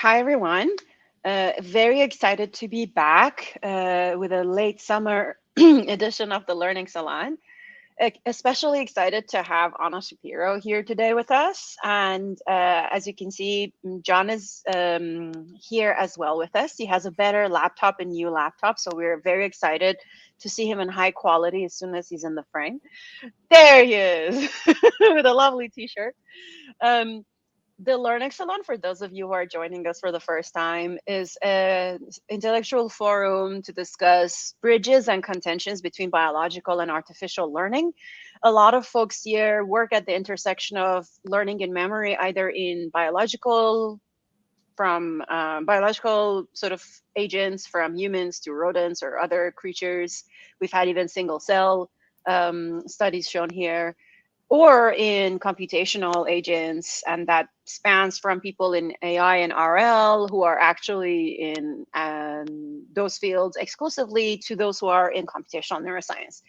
Hi, everyone. Very excited to be back with a late summer edition of the Learning Salon. Especially excited to have Anna Schapiro here today with us. And as you can see, John is here as well with us. He has a better laptop, a new laptop. So we're very excited to see him in high quality as soon as he's in the frame. There he is with a lovely t-shirt. Um, the Learning Salon, for those of you who are joining us for the first time, is an intellectual forum to discuss bridges and contentions between biological and artificial learning. A lot of folks here work at the intersection of learning and memory, either in biological sort of agents, from humans to rodents or other creatures. We've had even single cell studies shown here, or in computational agents, and that spans from people in AI and RL who are actually in those fields exclusively to those who are in computational neuroscience.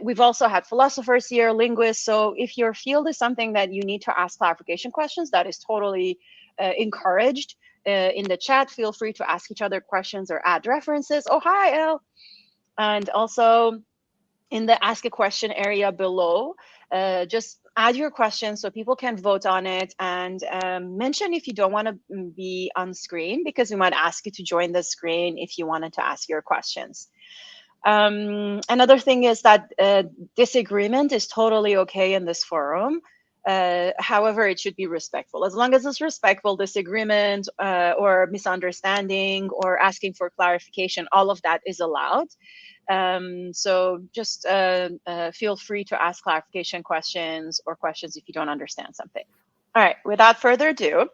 We've also had philosophers here, linguists. So if your field is something that you need to ask clarification questions, that is totally encouraged. In the chat, feel free to ask each other questions or add references. Oh, hi, Elle. And also, in the ask a question area below, just add your question so people can vote on it, and mention if you don't want to be on screen, because we might ask you to join the screen if you wanted to ask your questions. Another thing is that disagreement is totally okay in this forum. However, it should be respectful. As long as it's respectful, disagreement or misunderstanding or asking for clarification, all of that is allowed. So just feel free to ask clarification questions or questions if you don't understand something. All right, without further ado,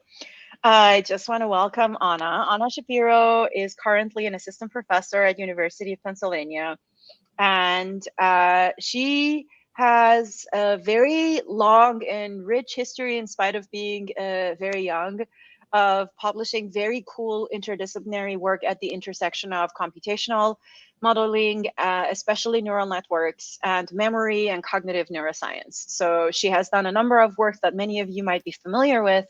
I just want to welcome Anna. Anna Schapiro is currently an assistant professor at University of Pennsylvania, and she has a very long and rich history, in spite of being very young, of publishing very cool interdisciplinary work at the intersection of computational modeling, especially neural networks, and memory and cognitive neuroscience. So she has done a number of work that many of you might be familiar with,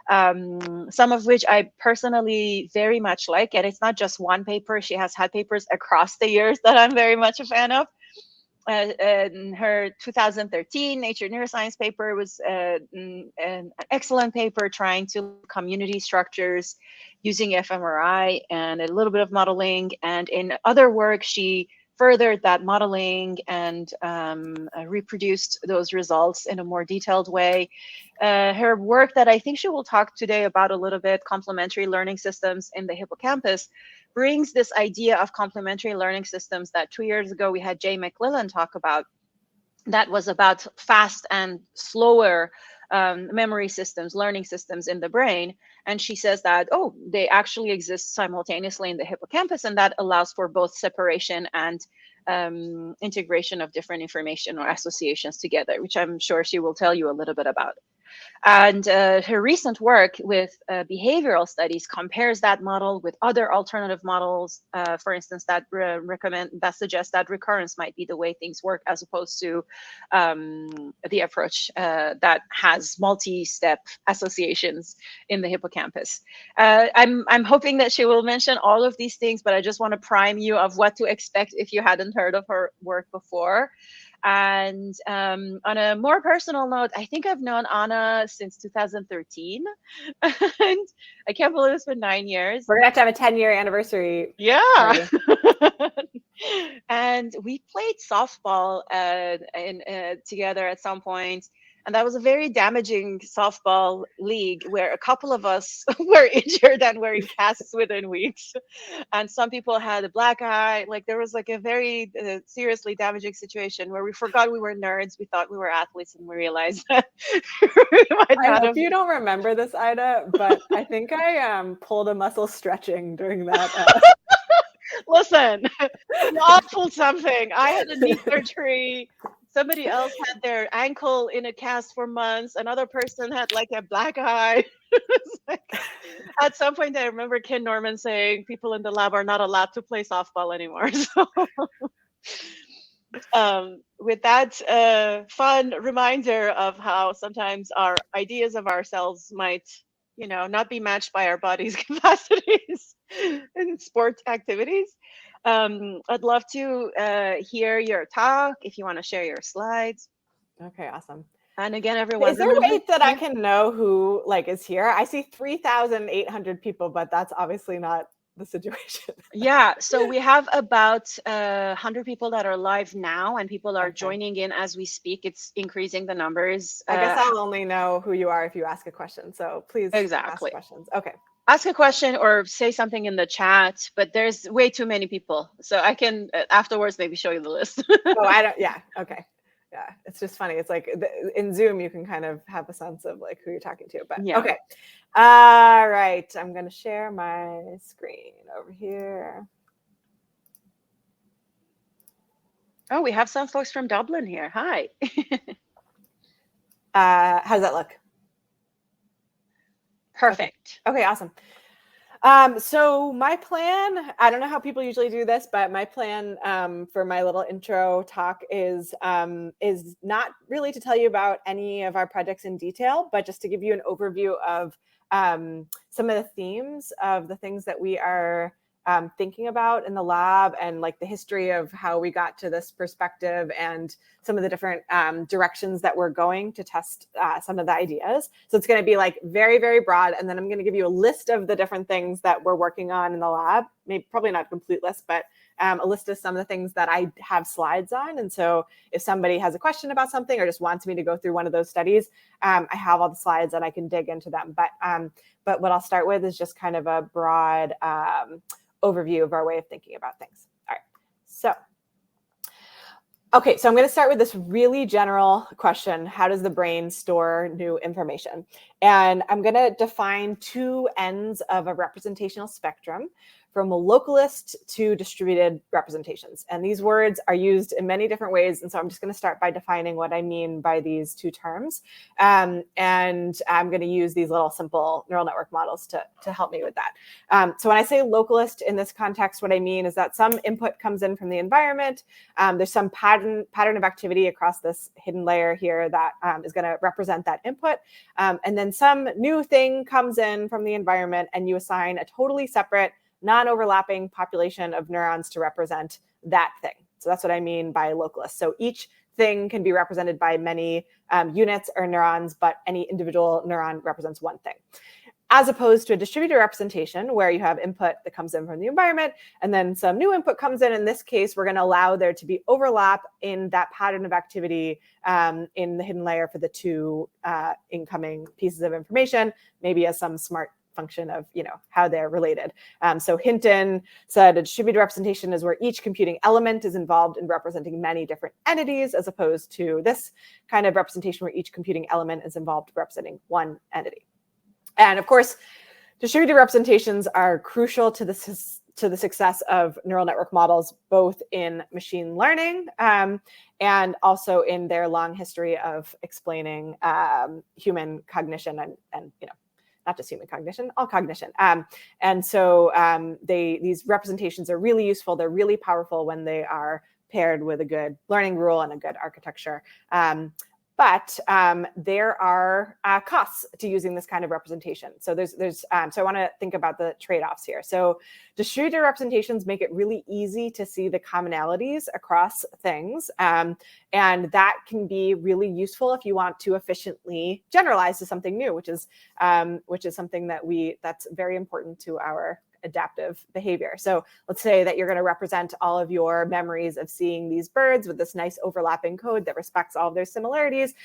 some of which I personally very much like. And it's not just one paper. She has had papers across the years that I'm very much a fan of. Her 2013 Nature Neuroscience paper was an excellent paper trying to community structures using fMRI and a little bit of modeling. And in other work, she furthered that modeling and reproduced those results in a more detailed way. Her work that I think she will talk today about a little bit, complementary learning systems in the hippocampus, brings this idea of complementary learning systems that 2 years ago we had Jay McClellan talk about. That was about fast and slower memory systems, learning systems in the brain. And she says that, oh, they actually exist simultaneously in the hippocampus, and that allows for both separation and integration of different information or associations together, which I'm sure she will tell you a little bit about. And her recent work with behavioral studies compares that model with other alternative models, for instance, that suggest that recurrence might be the way things work, as opposed to the approach that has multi-step associations in the hippocampus. I'm hoping that she will mention all of these things, but I just want to prime you of what to expect if you hadn't heard of her work before. And on a more personal note, I think I've known Anna since 2013. And I can't believe it's been 9 years. We're going to have a 10-year anniversary. Yeah. And we played softball together at some point. And that was a very damaging softball league where a couple of us were injured and were in casts within weeks. And some people had a black eye. Like, there was like a very seriously damaging situation where we forgot we were nerds. We thought we were athletes, and we realized that we might not I hope you don't remember this, Ida, but I think I pulled a muscle stretching during that. Listen, we all pulled something. I had a knee surgery. Somebody else had their ankle in a cast for months. Another person had like a black eye. At some point, I remember Ken Norman saying people in the lab are not allowed to play softball anymore. So with that fun reminder of how sometimes our ideas of ourselves might not be matched by our body's capacities in sports activities. I'd love to hear your talk if you want to share your slides. Okay, awesome. And again, everyone, Is there a way that I can know who is here? I see 3,800 people, but that's obviously not the situation. Yeah, so we have about 100 people that are live now, and people are joining in as we speak. It's increasing the numbers. I guess I'll only know who you are if you ask a question. So please ask questions. Okay. Ask a question or say something in the chat, but there's way too many people. So I can afterwards maybe show you the list. Yeah, okay. Yeah, it's just funny. It's like in Zoom, you can kind of have a sense of who you're talking to, but yeah. Okay. All right, I'm going to share my screen over here. Oh, we have some folks from Dublin here. Hi. How does that look? Perfect. Okay, awesome. So my plan, I don't know how people usually do this, but my plan for my little intro talk is not really to tell you about any of our projects in detail, but just to give you an overview of some of the themes of the things that we are thinking about in the lab, and the history of how we got to this perspective and some of the different directions that we're going to test some of the ideas. So it's going to be very, very broad. And then I'm going to give you a list of the different things that we're working on in the lab. Maybe probably not a complete list, but a list of some of the things that I have slides on. And so if somebody has a question about something or just wants me to go through one of those studies, I have all the slides and I can dig into them. But what I'll start with is just kind of a broad overview of our way of thinking about things. All right. So I'm going to start with this really general question. How does the brain store new information? And I'm going to define two ends of a representational spectrum, from a localist to distributed representations. And these words are used in many different ways. And so I'm just going to start by defining what I mean by these two terms. And I'm going to use these little simple neural network models to help me with that. So when I say localist in this context, what I mean is that some input comes in from the environment. There's some pattern of activity across this hidden layer here that is going to represent that input. And then some new thing comes in from the environment, and you assign a totally separate, non-overlapping population of neurons to represent that thing. So that's what I mean by localist. So each thing can be represented by many units or neurons, but any individual neuron represents one thing. As opposed to a distributed representation where you have input that comes in from the environment and then some new input comes in. In this case, we're going to allow there to be overlap in that pattern of activity in the hidden layer for the two incoming pieces of information, maybe as some smart function of how they're related. So Hinton said a distributed representation is where each computing element is involved in representing many different entities, as opposed to this kind of representation where each computing element is involved in representing one entity. And of course, distributed representations are crucial to the success of neural network models, both in machine learning and also in their long history of explaining human cognition and not just human cognition, all cognition. And so these representations are really useful. They're really powerful when they are paired with a good learning rule and a good architecture. But there are costs to using this kind of representation. So so I want to think about the trade-offs here. So distributed representations make it really easy to see the commonalities across things. And that can be really useful if you want to efficiently generalize to something new, which is something that's very important to our adaptive behavior. So let's say that you're going to represent all of your memories of seeing these birds with this nice overlapping code that respects all of their similarities.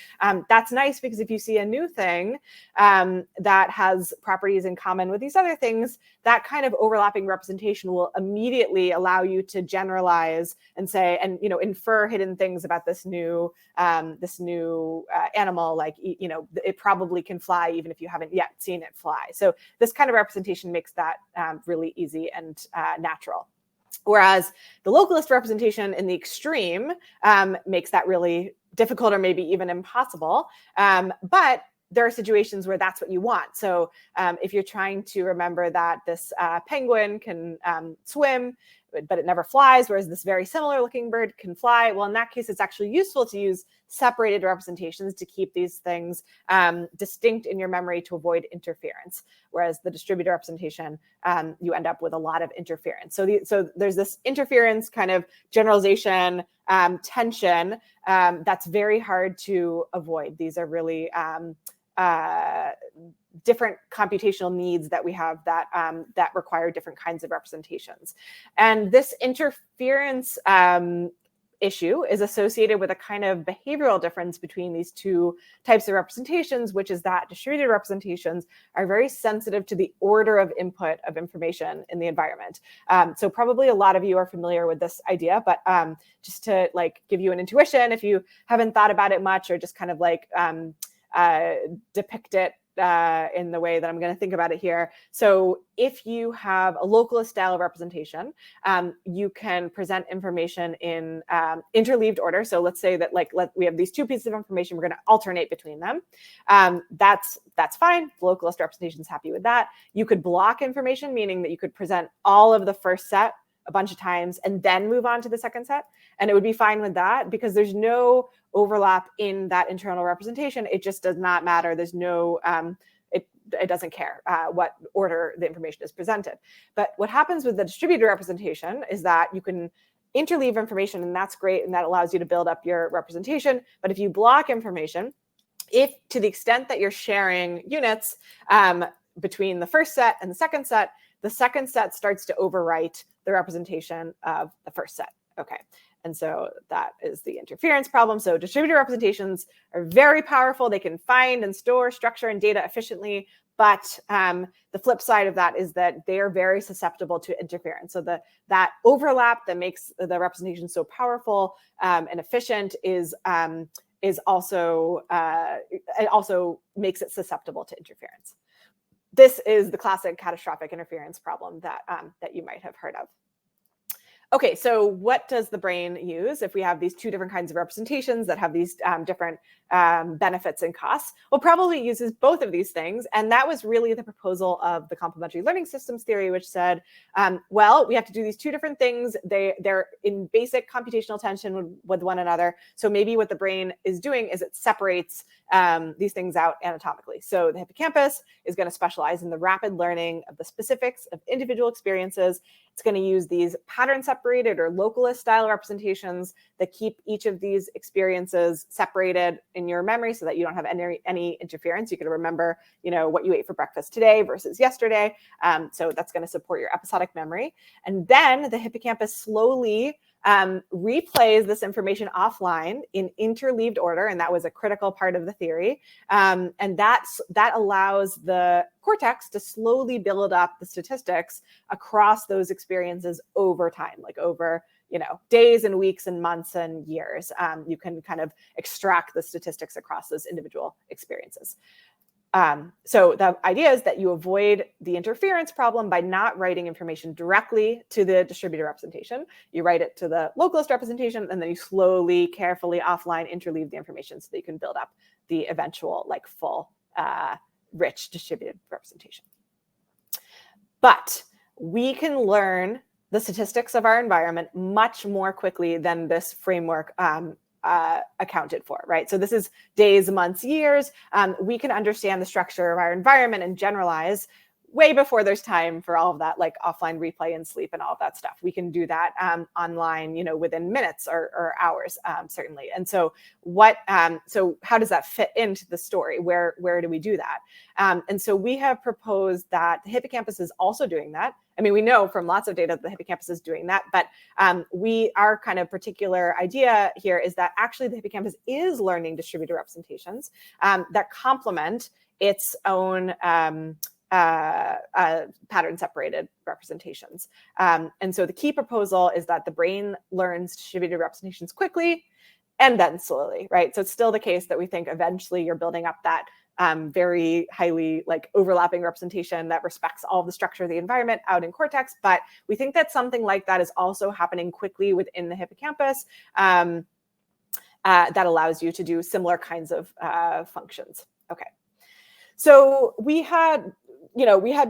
That's nice because if you see a new thing that has properties in common with these other things, that kind of overlapping representation will immediately allow you to generalize and say, and infer hidden things about this new animal, like it probably can fly even if you haven't yet seen it fly. So this kind of representation makes that really easy and natural. Whereas the localist representation in the extreme makes that really difficult or maybe even impossible. But there are situations where that's what you want. So if you're trying to remember that this penguin can swim, but it never flies, whereas this very similar looking bird can fly. Well, in that case, it's actually useful to use separated representations to keep these things distinct in your memory to avoid interference. Whereas the distributed representation, you end up with a lot of interference. So there's this interference kind of generalization tension that's very hard to avoid. These are really different computational needs that we have that that require different kinds of representations. And this interference issue is associated with a kind of behavioral difference between these two types of representations, which is that distributed representations are very sensitive to the order of input of information in the environment. So probably a lot of you are familiar with this idea, but just to like give you an intuition, if you haven't thought about it much or just kind of like depict it in the way that I'm going to think about it here. So if you have a localist style of representation, you can present information in interleaved order. So let's say that we have these two pieces of information, we're going to alternate between them. That's fine. The localist representation is happy with that. You could block information, meaning that you could present all of the first set a bunch of times and then move on to the second set. And it would be fine with that because there's no overlap in that internal representation. It just does not matter. There's no, it doesn't care what order the information is presented. But what happens with the distributed representation is that you can interleave information, and that's great. And that allows you to build up your representation. But if you block information, if to the extent that you're sharing units between the first set and the second set starts to overwrite the representation of the first set. Okay. And so that is the interference problem. So distributed representations are very powerful. They can find and store structure and data efficiently. But the flip side of that is that they are very susceptible to interference. So that overlap that makes the representation so powerful and efficient is also it also makes it susceptible to interference. This is the classic catastrophic interference problem that you might have heard of. Okay, so what does the brain use if we have these two different kinds of representations that have these different benefits and costs? Well, probably it uses both of these things. And that was really the proposal of the complementary learning systems theory, which said, well, we have to do these two different things. They're in basic computational tension with one another. So maybe what the brain is doing is it separates these things out anatomically. So the hippocampus is going to specialize in the rapid learning of the specifics of individual experiences. It's going to use these pattern separated or localist style representations that keep each of these experiences separated in your memory so that you don't have any interference. You can remember, what you ate for breakfast today versus yesterday. So that's going to support your episodic memory. And then the hippocampus slowly replays this information offline in interleaved order, and that was a critical part of the theory. And that allows the cortex to slowly build up the statistics across those experiences over time, like over days and weeks and months and years. You can kind of extract the statistics across those individual experiences. So the idea is that you avoid the interference problem by not writing information directly to the distributed representation. You write it to the localist representation, and then you slowly, carefully offline interleave the information so that you can build up the eventual full, rich distributed representation. But we can learn the statistics of our environment much more quickly than this framework accounted for, right? So this is days, months, years. We can understand the structure of our environment and generalize way before there's time for all of that, like offline replay and sleep and all of that stuff. We can do that online, within minutes or hours, certainly. And so so how does that fit into the story? Where do we do that? And so we have proposed that the hippocampus is also doing that. I mean, we know from lots of data that the hippocampus is doing that, but our kind of particular idea here is that actually the hippocampus is learning distributed representations that complement its own pattern separated representations. And so the key proposal is that the brain learns distributed representations quickly and then slowly, right? So it's still the case that we think eventually you're building up that very highly overlapping representation that respects all the structure of the environment out in cortex. But we think that something like that is also happening quickly within the hippocampus that allows you to do similar kinds of functions. Okay. So we had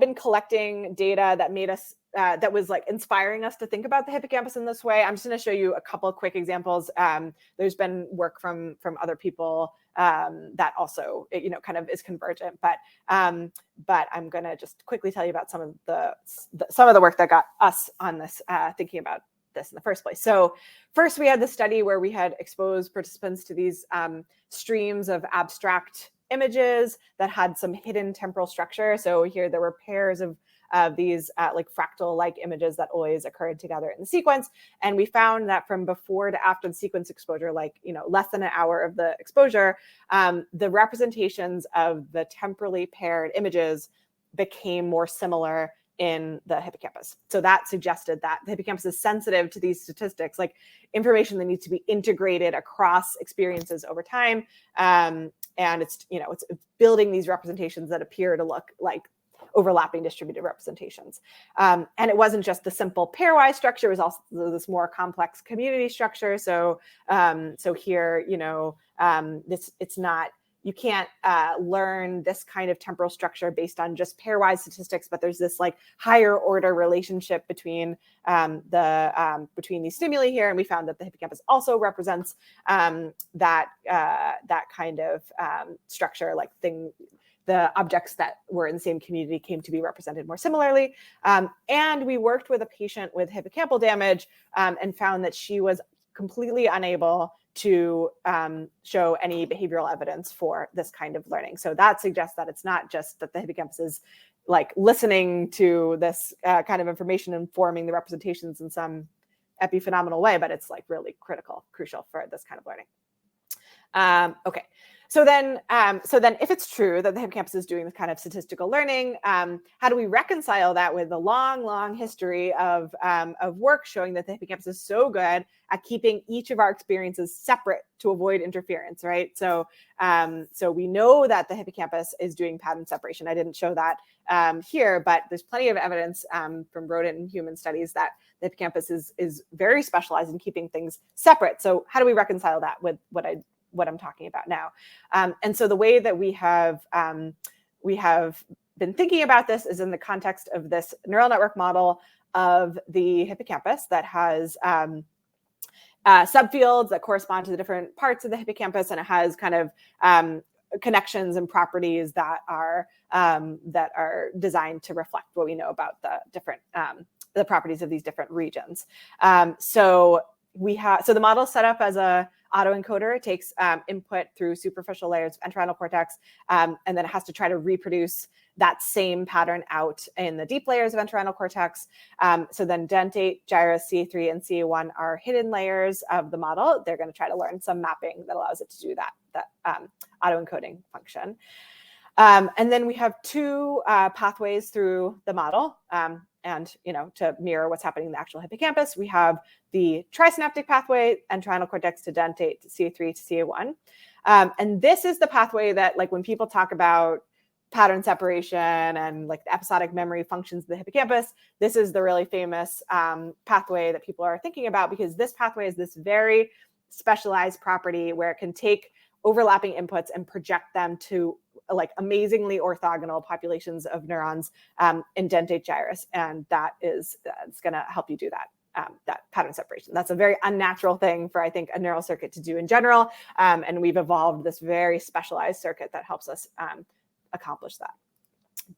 been collecting data that made us that was like inspiring us to think about the hippocampus in this way. I'm just going to show you a couple of quick examples. There's been work from other people that also, kind of is convergent, but I'm going to just quickly tell you about some of the work that got us on this, thinking about this in the first place. So first, we had the study where we had exposed participants to these streams of abstract images that had some hidden temporal structure. So here there were pairs of these like fractal-like images that always occurred together in the sequence. And we found that from before to after the sequence exposure, like, less than an hour of the exposure, the representations of the temporally paired images became more similar in the hippocampus. So that suggested that the hippocampus is sensitive to these statistics, like information that needs to be integrated across experiences over time. And it's building these representations that appear to look like overlapping distributed representations. And it wasn't just the simple pairwise structure, it was also this more complex community structure. So here, it's not, you can't learn this kind of temporal structure based on just pairwise statistics, but there's this like higher order relationship between between these stimuli here. And we found that the hippocampus also represents that kind of structure, like the objects that were in the same community came to be represented more similarly. And we worked with a patient with hippocampal damage and found that she was completely unable to show any behavioral evidence for this kind of learning. So that suggests that it's not just that the hippocampus is like listening to this kind of information and forming the representations in some epiphenomenal way, but it's like really crucial for this kind of learning. Okay. So then if it's true that the hippocampus is doing this kind of statistical learning, how do we reconcile that with the long history of work showing that the hippocampus is so good at keeping each of our experiences separate to avoid interference, right? So we know that the hippocampus is doing pattern separation. I didn't show that here, but there's plenty of evidence from rodent and human studies that the hippocampus is very specialized in keeping things separate. So how do we reconcile that with what I'm talking about now? And so the way that we have been thinking about this is in the context of this neural network model of the hippocampus that has subfields that correspond to the different parts of the hippocampus, and it has kind of connections and properties that are designed to reflect what we know about the different the properties of these different regions. So the model is set up as a autoencoder. It takes input through superficial layers of entorhinal cortex, and then it has to try to reproduce that same pattern out in the deep layers of entorhinal cortex. So then dentate, gyrus, CA3, and CA1 are hidden layers of the model. They're going to try to learn some mapping that allows it to do that autoencoding function. And then we have two pathways through the model. And to mirror what's happening in the actual hippocampus, we have the trisynaptic pathway, entorhinal cortex to dentate, to CA3 to CA1. And this is the pathway that, like, when people talk about pattern separation and like the episodic memory functions of the hippocampus, this is the really famous pathway that people are thinking about, because this pathway is this very specialized property where it can take overlapping inputs and project them to like amazingly orthogonal populations of neurons in dentate gyrus, and it's going to help you do that pattern separation. That's a very unnatural thing for, I think, a neural circuit to do in general, and we've evolved this very specialized circuit that helps us accomplish that.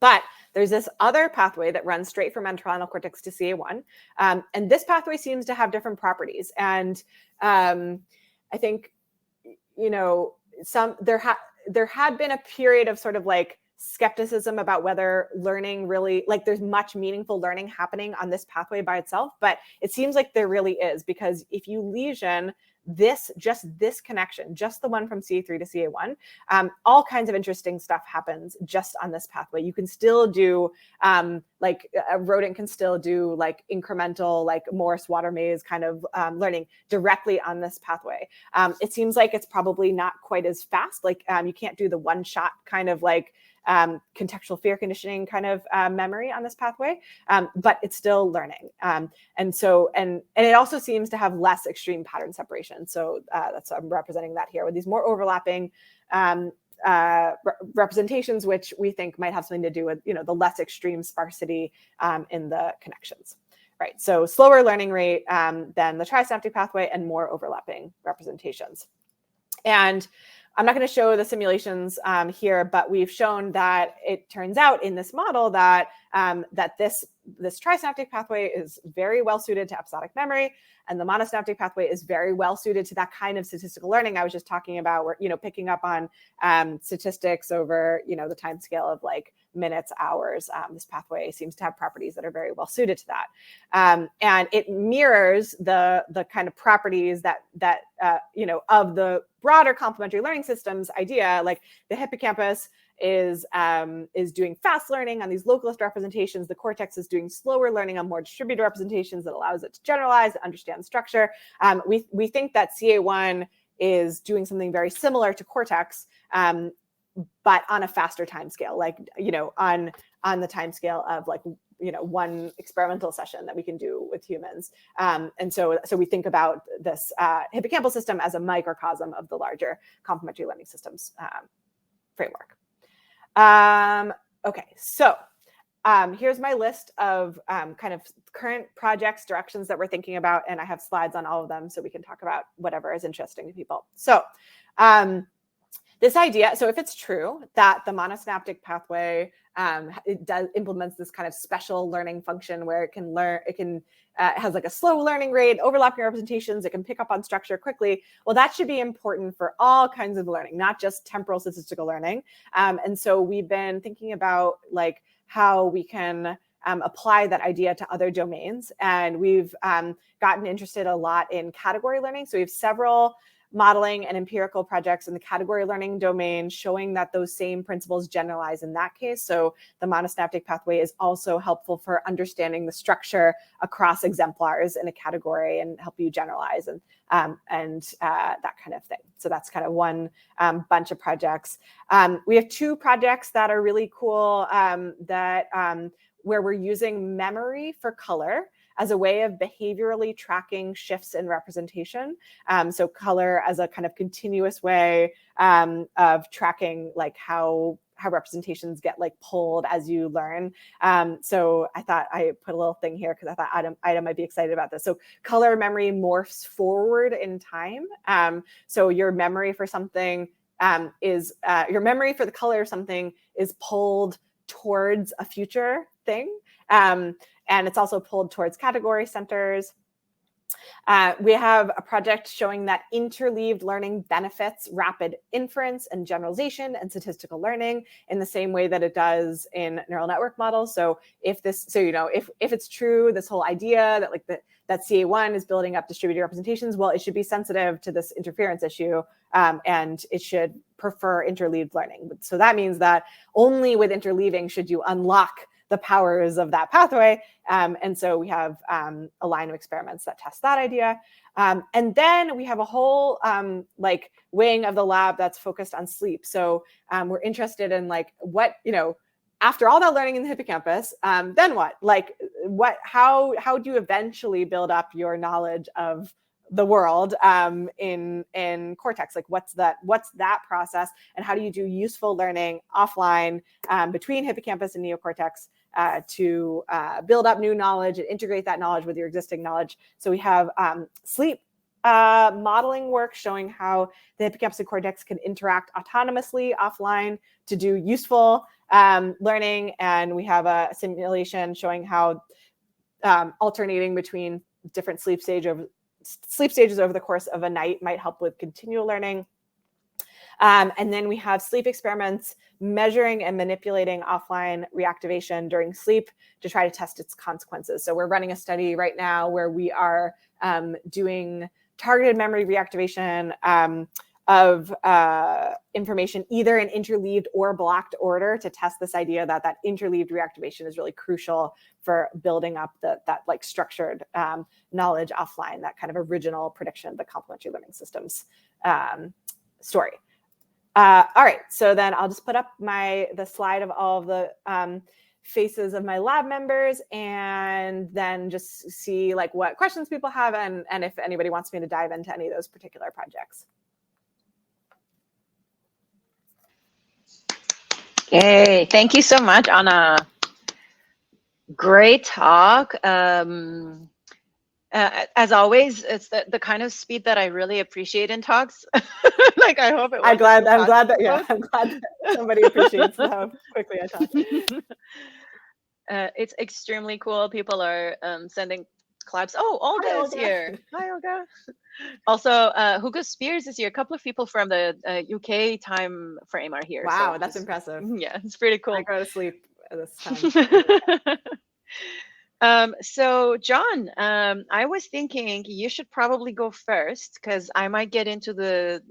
But there's this other pathway that runs straight from entorhinal cortex to CA1, and this pathway seems to have different properties. And I think there had been a period of sort of like skepticism about whether learning really, like, there's much meaningful learning happening on this pathway by itself, but it seems like there really is, because if you lesion this connection, just the one from CA3 to CA1, all kinds of interesting stuff happens just on this pathway. You can still do, like a rodent can still do like incremental, like Morse water maze kind of learning directly on this pathway. It seems like it's probably not quite as fast. Like you can't do the one shot kind of like contextual fear conditioning kind of memory on this pathway, but it's still learning. And it also seems to have less extreme pattern separation. So that's, I'm representing that here with these more overlapping representations, which we think might have something to do with, the less extreme sparsity in the connections. Right, so slower learning rate than the trisynaptic pathway and more overlapping representations. And I'm not going to show the simulations here, but we've shown that it turns out in this model that this trisynaptic pathway is very well suited to episodic memory, and the monosynaptic pathway is very well suited to that kind of statistical learning I was just talking about, where picking up on statistics over the time scale of like minutes, hours. This pathway seems to have properties that are very well suited to that, and it mirrors the kind of properties that of the broader complementary learning systems idea. Like the hippocampus is doing fast learning on these localist representations. The cortex is doing slower learning on more distributed representations that allows it to generalize, understand structure. We think that CA1 is doing something very similar to cortex, but on a faster time scale, like on the time scale of like one experimental session that we can do with humans. And so we think about this hippocampal system as a microcosm of the larger complementary learning systems framework. Okay, so here's my list of kind of current projects, directions that we're thinking about, and I have slides on all of them so we can talk about whatever is interesting to people. So this idea, so if it's true that the monosynaptic pathway implements this kind of special learning function where it can learn, it has like a slow learning rate, overlapping representations, it can pick up on structure quickly. Well, that should be important for all kinds of learning, not just temporal statistical learning. And so we've been thinking about like how we can apply that idea to other domains. And we've gotten interested a lot in category learning. So we have several modeling and empirical projects in the category learning domain showing that those same principles generalize in that case. So the monosynaptic pathway is also helpful for understanding the structure across exemplars in a category and help you generalize and that kind of thing. So that's kind of one bunch of projects. We have two projects that are really cool where we're using memory for color as a way of behaviorally tracking shifts in representation. So color as a kind of continuous way of tracking like how representations get like pulled as you learn. So I thought I put a little thing here because I thought Ida might be excited about this. So color memory morphs forward in time. So your memory for something your memory for the color of something is pulled towards a future thing. And it's also pulled towards category centers. We have a project showing that interleaved learning benefits rapid inference and generalization and statistical learning in the same way that it does in neural network models. So if it's true, this whole idea that like that CA1 is building up distributed representations, well, it should be sensitive to this interference issue, and it should prefer interleaved learning. So that means that only with interleaving should you unlock the powers of that pathway. And so we have a line of experiments that test that idea. And then we have a whole like wing of the lab that's focused on sleep. So we're interested in like what, after all that learning in the hippocampus, then what? Like how do you eventually build up your knowledge of the world in cortex? Like what's that process, and how do you do useful learning offline between hippocampus and neocortex to build up new knowledge and integrate that knowledge with your existing knowledge? So we have sleep modeling work showing how the hippocampus and cortex can interact autonomously offline to do useful learning, and we have a simulation showing how alternating between different sleep stages over the course of a night might help with continual learning. And then we have sleep experiments measuring and manipulating offline reactivation during sleep to try to test its consequences. So we're running a study right now where we are doing targeted memory reactivation of information either in interleaved or blocked order to test this idea that interleaved reactivation is really crucial for building up that like structured knowledge offline, that kind of original prediction of the complementary learning systems story. All right, so then I'll just put up the slide of all of the faces of my lab members, and then just see like what questions people have and if anybody wants me to dive into any of those particular projects. Hey, thank you so much, Anna. Great talk. As always, it's the kind of speed that I really appreciate in talks. Like, I hope it I'm wasn't glad. too I'm fast glad for that. Yeah, folks. I'm glad that somebody appreciates how quickly I talk. It's extremely cool. People are sending claps. Oh, Hi, Olga is Olga. here. Hi, Olga. Also, Hugo Spears is here. A couple of people from the UK time frame are here. So Wow, that's just, impressive. yeah, it's pretty I cool. go to sleep at this time. So John, I was thinking you should probably go first because I might get into the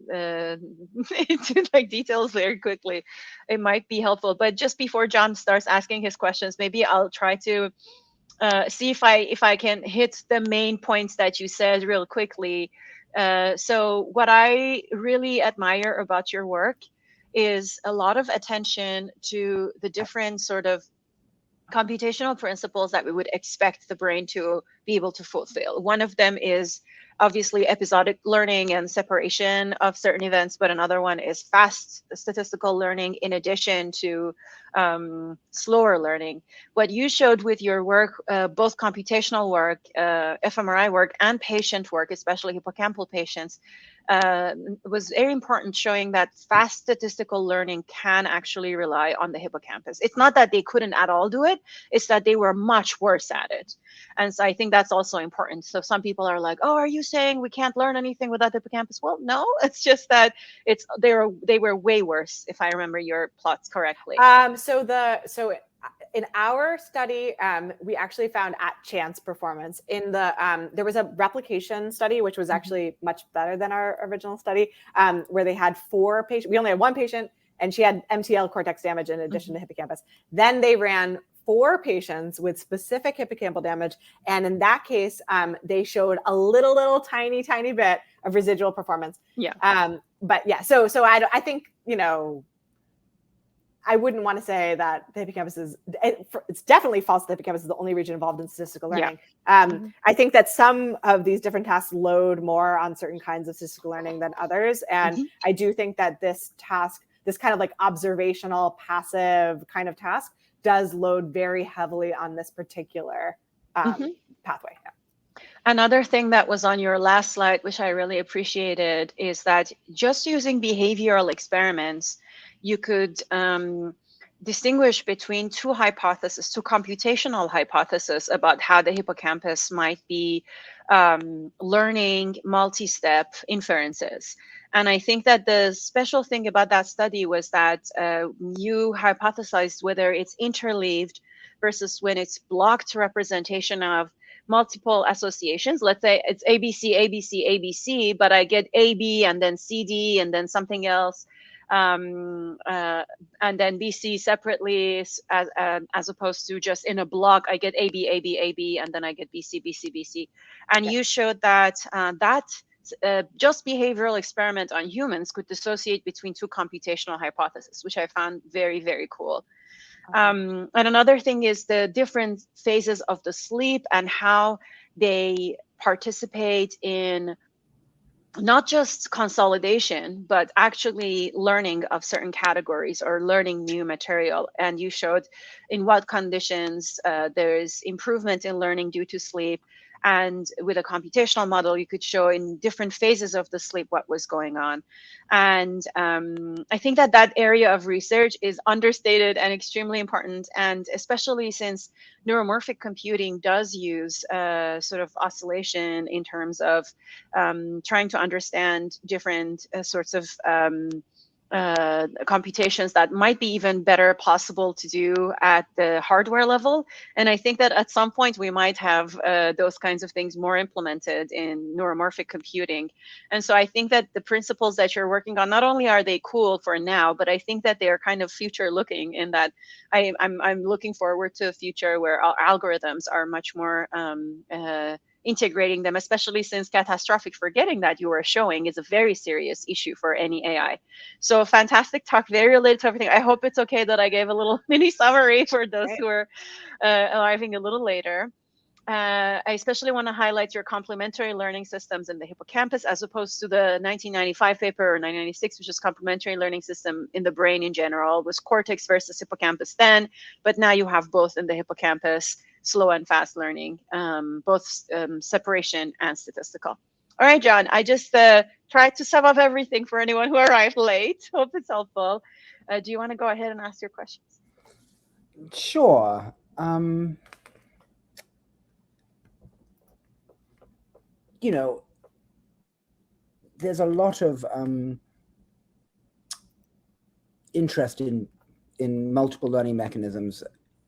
into like details very quickly. It might be helpful, but just before John starts asking his questions, maybe I'll try to see if I can hit the main points that you said real quickly. So what I really admire about your work is a lot of attention to the different sort of computational principles that we would expect the brain to be able to fulfill. One of them is obviously episodic learning and separation of certain events, but another one is fast statistical learning in addition to slower learning. What you showed with your work, both computational work, fMRI work, and patient work, especially hippocampal patients, was very important, showing that fast statistical learning can actually rely on the hippocampus. It's not that they couldn't at all do it, it's that they were much worse at it. And so I think that's also important. So some people are like, oh, are you saying we can't learn anything without the hippocampus? Well, no, it's just that they were way worse, if I remember your plots correctly. So in our study, we actually found at chance performance. In the there was a replication study, which was actually much better than our original study, where they had 4 patients. We only had 1 patient, and she had MTL cortex damage in addition to hippocampus. Then they ran 4 patients with specific hippocampal damage, and in that case, they showed a little tiny bit of residual performance. Yeah. But yeah, so I think, I wouldn't want to say that the hippocampus is, it's definitely false that the hippocampus is the only region involved in statistical learning. Yeah. I think that some of these different tasks load more on certain kinds of statistical learning than others. And I do think that this task, this kind of like observational, passive kind of task, does load very heavily on this particular pathway. Yeah. Another thing that was on your last slide, which I really appreciated, is that just using behavioral experiments, you could distinguish between 2 hypotheses, 2 computational hypotheses about how the hippocampus might be learning multi-step inferences. And I think that the special thing about that study was that you hypothesized whether it's interleaved versus when it's blocked representation of multiple associations. Let's say it's ABC, ABC, ABC, but I get AB and then CD and then something else, and then BC separately, as opposed to just in a block, I get AB, AB, AB, and then I get BC, BC, BC. And you showed that just behavioral experiment on humans could dissociate between 2 computational hypotheses, which I found very, very cool. And another thing is the different phases of the sleep and how they participate in not just consolidation, but actually learning of certain categories or learning new material. And you showed in what conditions there is improvement in learning due to sleep. And with a computational model, you could show in different phases of the sleep what was going on. And I think that that area of research is understated and extremely important. And especially since neuromorphic computing does use sort of oscillation in terms of trying to understand different sorts of computations that might be even better possible to do at the hardware level. And I think that at some point we might have those kinds of things more implemented in neuromorphic computing. And so I think that the principles that you're working on, not only are they cool for now, but I think that they are kind of future looking in that I'm looking forward to a future where our algorithms are much more integrating them, especially since catastrophic forgetting that you were showing is a very serious issue for any AI. So fantastic talk, very related to everything. I hope it's okay that I gave a little mini summary for those who are arriving a little later. I especially want to highlight your complementary learning systems in the hippocampus, as opposed to the 1995 paper or 1996, which is complementary learning system in the brain in general, was cortex versus hippocampus then, but now you have both in the hippocampus, slow and fast learning, both separation and statistical. All right, John, I just tried to sum up everything for anyone who arrived late. Hope it's helpful. Do you want to go ahead and ask your questions? Sure. You know, there's a lot of interest in multiple learning mechanisms,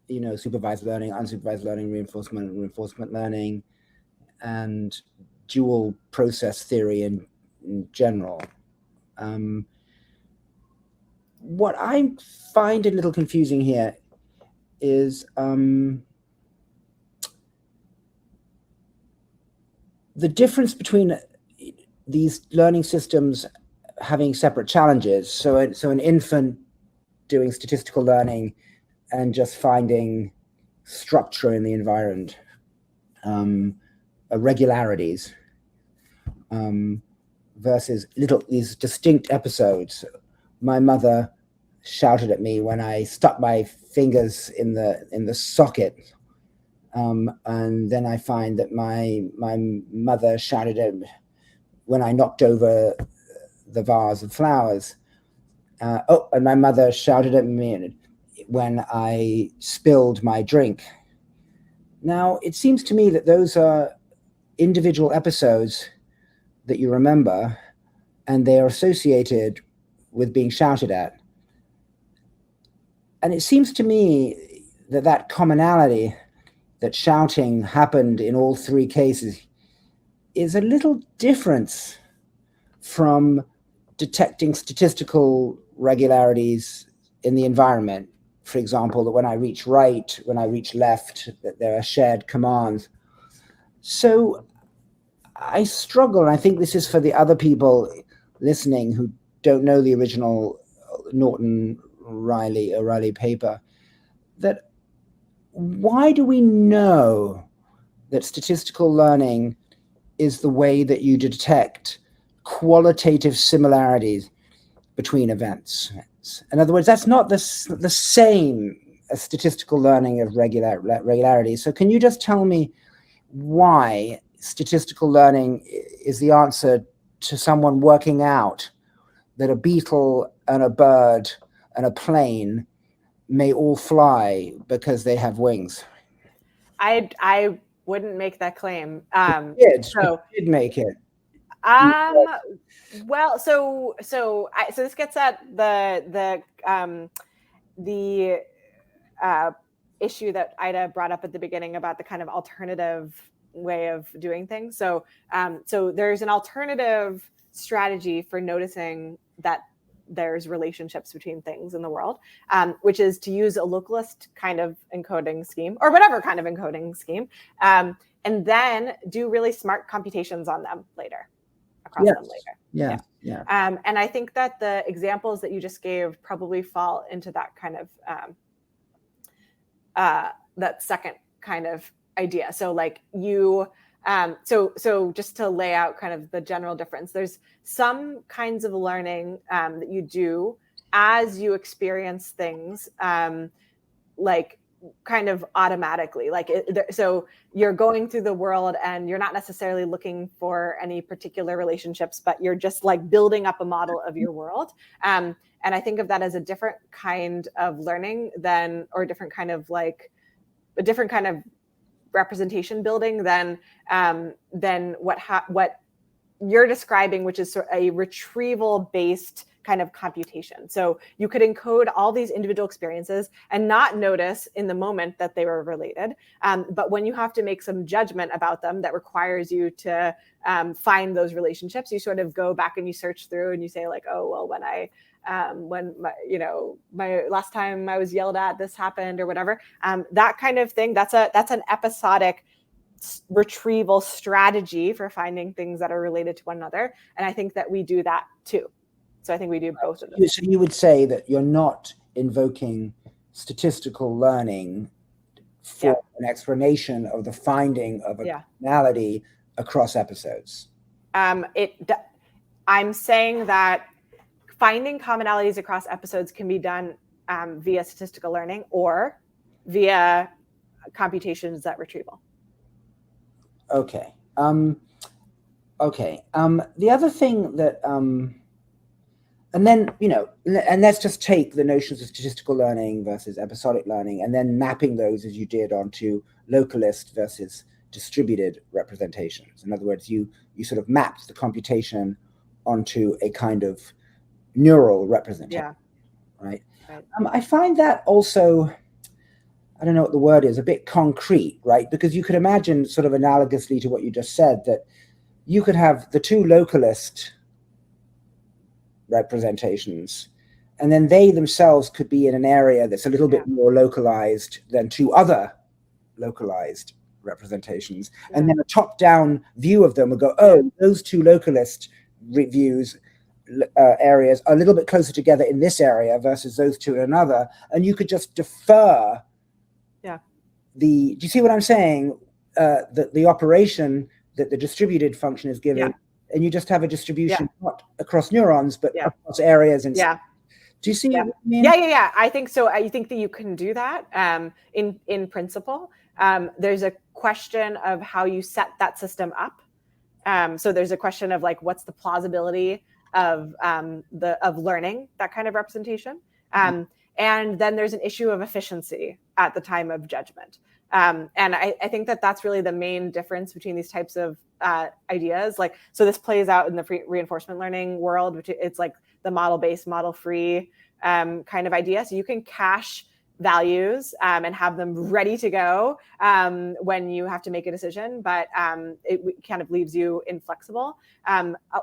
you know, supervised learning, unsupervised learning, reinforcement learning, and dual process theory in general. What I find a little confusing here is the difference between these learning systems having separate challenges. So an infant doing statistical learning and just finding structure in the environment, irregularities, versus these distinct episodes. My mother shouted at me when I stuck my fingers in the socket, and then I find that my mother shouted at me when I knocked over the vase of flowers. And my mother shouted at me when I spilled my drink. Now, it seems to me that those are individual episodes that you remember, and they are associated with being shouted at. And it seems to me that commonality, that shouting happened in all three cases, is a little different from detecting statistical regularities in the environment. For example, that when I reach right, when I reach left, that there are shared commands. So I struggle, and I think this is for the other people listening who don't know the original Norton-O'Reilly paper, that why do we know that statistical learning is the way that you detect qualitative similarities between events? In other words, that's not the same as statistical learning of regularity. So can you just tell me why statistical learning is the answer to someone working out that a beetle and a bird and a plane may all fly because they have wings? I wouldn't make that claim. You did make it. Well, so this gets at the issue that Ida brought up at the beginning about the kind of alternative way of doing things. So there's an alternative strategy for noticing that there's relationships between things in the world, which is to use a localist kind of encoding scheme, or whatever kind of encoding scheme, and then do really smart computations on them later. Them later. Yeah. And I think that the examples that you just gave probably fall into that kind of that second kind of idea. So like you, so just to lay out kind of the general difference, there's some kinds of learning that you do as you experience things, like kind of automatically, so you're going through the world and you're not necessarily looking for any particular relationships, but you're just like building up a model of your world. And I think of that as a different kind of learning or a different kind of representation building than what you're describing, which is sort of a retrieval based kind of computation. So you could encode all these individual experiences and not notice in the moment that they were related. But when you have to make some judgment about them that requires you to find those relationships, you sort of go back and you search through and you say like, oh, well, when my last time I was yelled at, this happened or whatever, that kind of thing, that's an episodic retrieval strategy for finding things that are related to one another. And I think that we do that too. So I think we do both of them. So you would say that you're not invoking statistical learning for an explanation of the finding of a commonality across episodes? I'm saying that finding commonalities across episodes can be done via statistical learning or via computations at retrieval. Okay. Okay. The other thing that, and then, and let's just take the notions of statistical learning versus episodic learning and then mapping those as you did onto localist versus distributed representations. In other words, you sort of mapped the computation onto a kind of neural representation, right? I find that also, I don't know what the word is, a bit concrete, right? Because you could imagine, sort of analogously to what you just said, that you could have the two localist representations, and then they themselves could be in an area that's a little bit more localized than two other localized representations. And then a top-down view of them would go, oh, those two localist views areas are a little bit closer together in this area versus those two in another, and you could just defer do you see what I'm saying? The operation that the distributed function is giving, and you just have a distribution not across neurons but across areas and do you see what I mean? Yeah. I think so. I think that you can do that in principle. There's a question of how you set that system up. So there's a question of like, what's the plausibility of learning that kind of representation? And then there's an issue of efficiency at the time of judgment. And I think that that's really the main difference between these types of ideas. Like, so this plays out in the reinforcement learning world, which it's like the model-based, model-free kind of idea. So you can cache values and have them ready to go when you have to make a decision, but it kind of leaves you inflexible.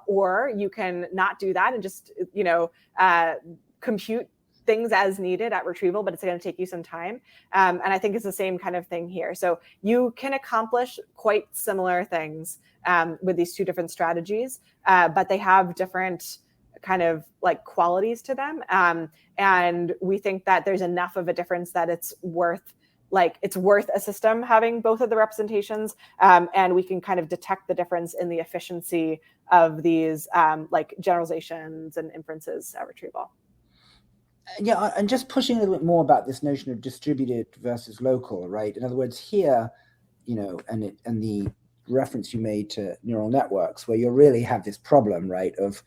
Or you can not do that and just, compute things as needed at retrieval, but it's going to take you some time. And I think it's the same kind of thing here. So you can accomplish quite similar things with these two different strategies, but they have different kind of like qualities to them. And we think that there's enough of a difference that it's worth a system having both of the representations. And we can kind of detect the difference in the efficiency of these like generalizations and inferences at retrieval. Yeah, and just pushing a little bit more about this notion of distributed versus local, right? In other words, here, and the reference you made to neural networks, where you really have this problem, right, of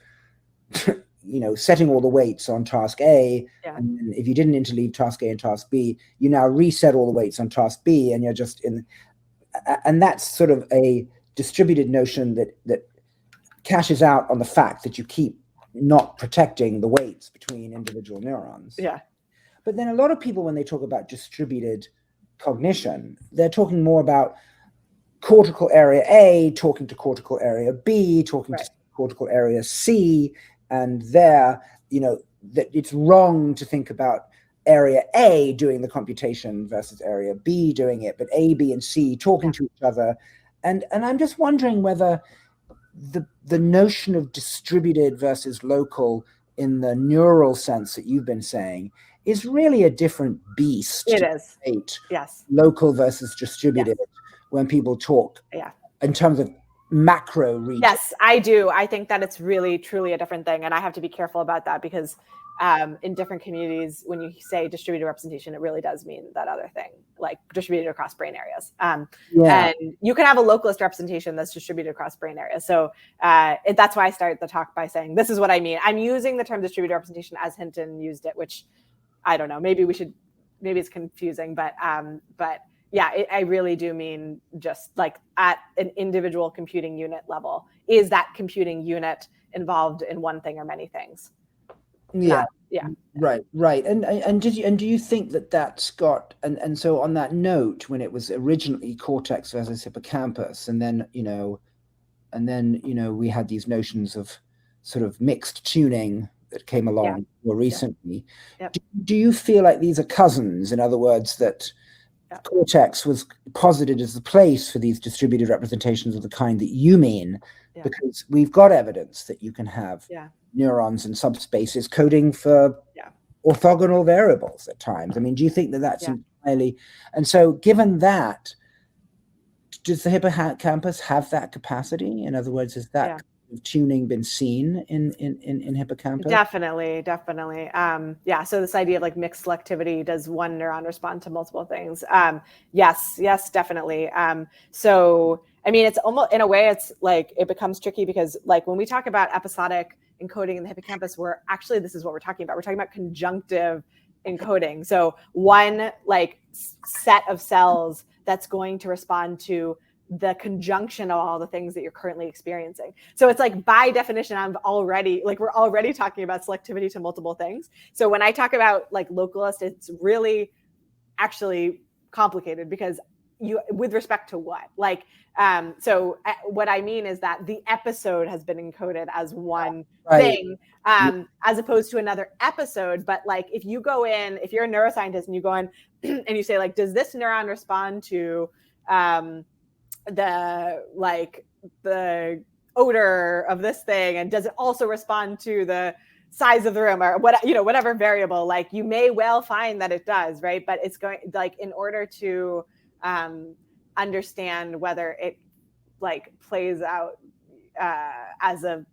setting all the weights on task A, and then if you didn't interleave task A and task B, you now reset all the weights on task B, and you're just in, and that's sort of a distributed notion that cashes out on the fact that you keep not protecting the weights between individual neurons. But then a lot of people, when they talk about distributed cognition, they're talking more about cortical area A talking to cortical area B, talking to cortical area C, and there, that it's wrong to think about area A doing the computation versus area B doing it, but A, B, and C talking to each other. And I'm just wondering whether the notion of distributed versus local in the neural sense that you've been saying is really a different beast. It is. Yes. Local versus distributed when people talk in terms of macro region. Yes, I do. I think that it's really, truly a different thing. And I have to be careful about that because in different communities, when you say distributed representation, it really does mean that other thing, like distributed across brain areas. And you can have a localist representation that's distributed across brain areas. So that's why I start the talk by saying, this is what I mean. I'm using the term distributed representation as Hinton used it, which I don't know, maybe it's confusing, but yeah, I really do mean just like at an individual computing unit level. Is that computing unit involved in one thing or many things? Right. And do you think that that's got and so on that note, when it was originally cortex versus hippocampus, and then we had these notions of sort of mixed tuning that came along more recently. Do you feel like these are cousins? In other words, that cortex was posited as the place for these distributed representations of the kind that you mean, because we've got evidence that you can have neurons and subspaces coding for orthogonal variables at times. I mean, do you think that that's highly. And so given that, does the hippocampus have that capacity? In other words, has that kind of tuning been seen in hippocampus? Definitely. Yeah. So this idea of like mixed selectivity, does one neuron respond to multiple things? Yes, definitely. So, I mean, it's almost, in a way, it's like, it becomes tricky because like when we talk about episodic encoding in the hippocampus, this is what we're talking about. We're talking about conjunctive encoding. So one like set of cells that's going to respond to the conjunction of all the things that you're currently experiencing. So it's like, by definition, we're already talking about selectivity to multiple things. So when I talk about like localist, it's really actually complicated because with respect to what? Like, so what I mean is that the episode has been encoded as one thing, as opposed to another episode. But like, if you go in, if you're a neuroscientist and you go in and you say like, does this neuron respond to the odor of this thing, and does it also respond to the size of the room, or whatever variable, like you may well find that it does, right? But it's going, like, in order to understand whether it like plays out as a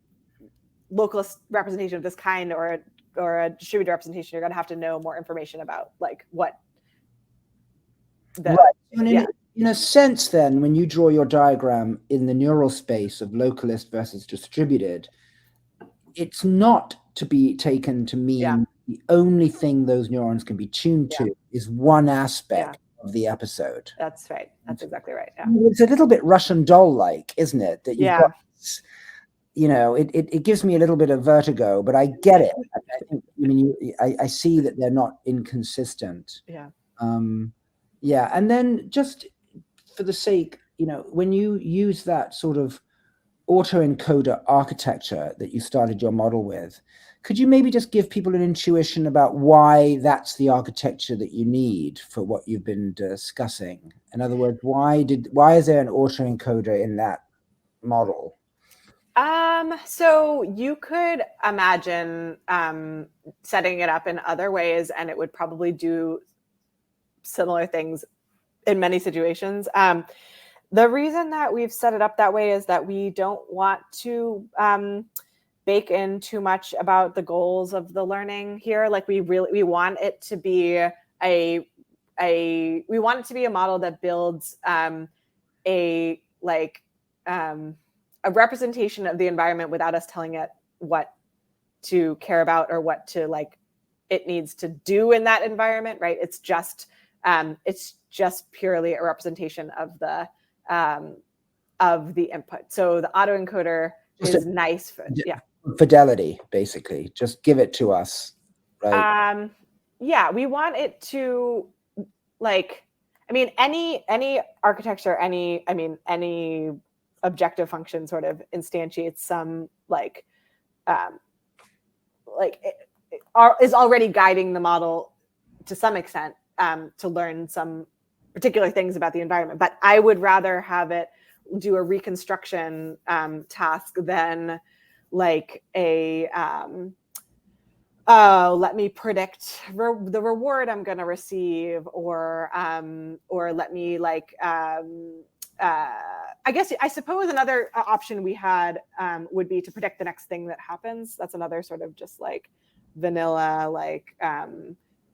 localist representation of this kind or a distributed representation, you're going to have to know more information about like what in a sense, then, when you draw your diagram in the neural space of localist versus distributed, it's not to be taken to mean the only thing those neurons can be tuned to is one aspect of the episode. That's right. That's exactly right. Yeah. It's a little bit Russian doll-like, isn't it? That you've got, it gives me a little bit of vertigo, but I get it. I see that they're not inconsistent. And then just for the sake, when you use that sort of autoencoder architecture that you started your model with, could you maybe just give people an intuition about why that's the architecture that you need for what you've been discussing? In other words, why is there an autoencoder in that model? So you could imagine setting it up in other ways, and it would probably do similar things in many situations. The reason that we've set it up that way is that we don't want to bake in too much about the goals of the learning here. Like we want it to be a model that builds a representation of the environment without us telling it what to care about or what to like it needs to do in that environment, right? It's just purely a representation of the input. So the autoencoder is nice for fidelity, basically. Just give it to us, right? We want it to any architecture, any objective function sort of instantiates some is already guiding the model to some extent to learn some particular things about the environment. But I would rather have it do a reconstruction task than like a let me predict the reward I'm going to receive, or let me I suppose another option we had would be to predict the next thing that happens. That's another sort of just like vanilla,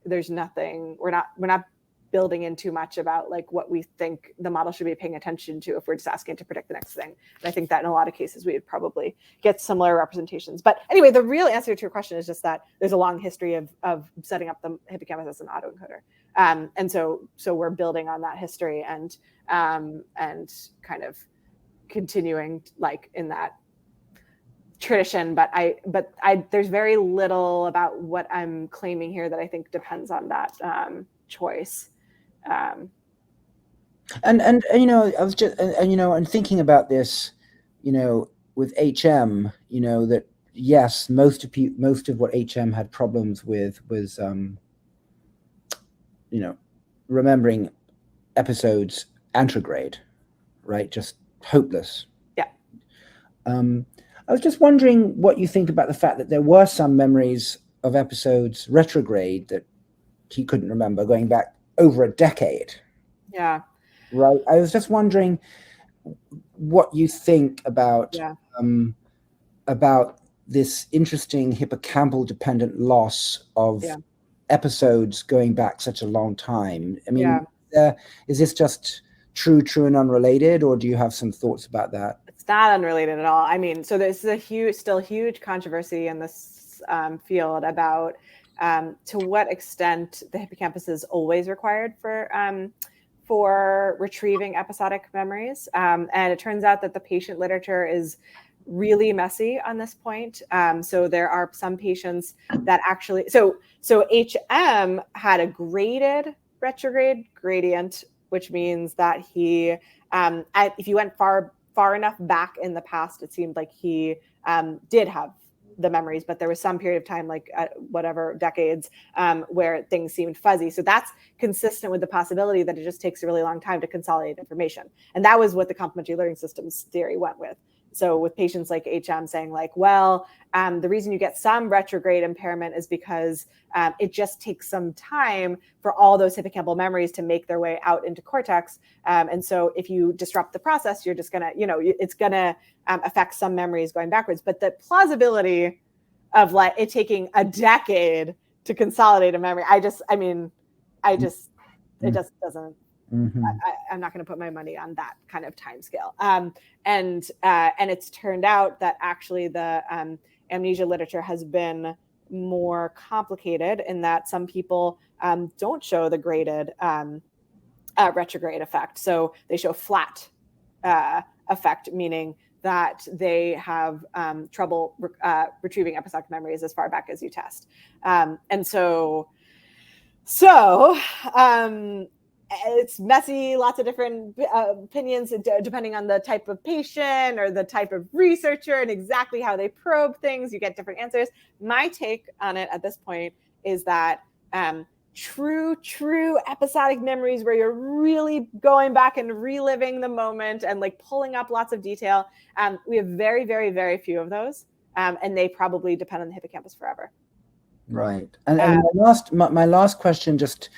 there's nothing, we're not building in too much about like what we think the model should be paying attention to if we're just asking to predict the next thing. And I think that in a lot of cases we would probably get similar representations. But anyway, the real answer to your question is just that there's a long history of setting up the hippocampus as an autoencoder. And so we're building on that history and kind of continuing like in that tradition. But there's very little about what I'm claiming here that I think depends on that choice. And I was just and thinking about this, with HM, that yes, most of what HM had problems with was remembering episodes antegrade, right? Just hopeless. Yeah. I was just wondering what you think about the fact that there were some memories of episodes retrograde that he couldn't remember, going back over a decade. Yeah. Right. I was just wondering what you think about this interesting hippocampal dependent loss of episodes going back such a long time. I mean, is this just true and unrelated, or do you have some thoughts about that? It's not unrelated at all. I mean, so there's still huge controversy in this field about to what extent the hippocampus is always required for retrieving episodic memories. And it turns out that the patient literature is really messy on this point. So there are some patients that actually, so HM had a graded retrograde gradient, which means that he, if you went far enough back in the past, it seemed like he did have the memories, but there was some period of time, like whatever decades, where things seemed fuzzy. So that's consistent with the possibility that it just takes a really long time to consolidate information. And that was what the complementary learning systems theory went with. So with patients like HM saying like, well, the reason you get some retrograde impairment is because it just takes some time for all those hippocampal memories to make their way out into cortex. And so if you disrupt the process, you're just gonna, it's gonna affect some memories going backwards. But the plausibility of like it taking a decade to consolidate a memory, it just doesn't. Mm-hmm. I'm not going to put my money on that kind of time scale. And it's turned out that actually the amnesia literature has been more complicated in that some people don't show the graded retrograde effect. So they show flat effect, meaning that they have trouble retrieving episodic memories as far back as you test. And so it's messy, lots of different opinions depending on the type of patient or the type of researcher and exactly how they probe things. You get different answers. My take on it at this point is that true episodic memories where you're really going back and reliving the moment and like pulling up lots of detail, we have very, very, very few of those. And they probably depend on the hippocampus forever. Right. And my last question, just,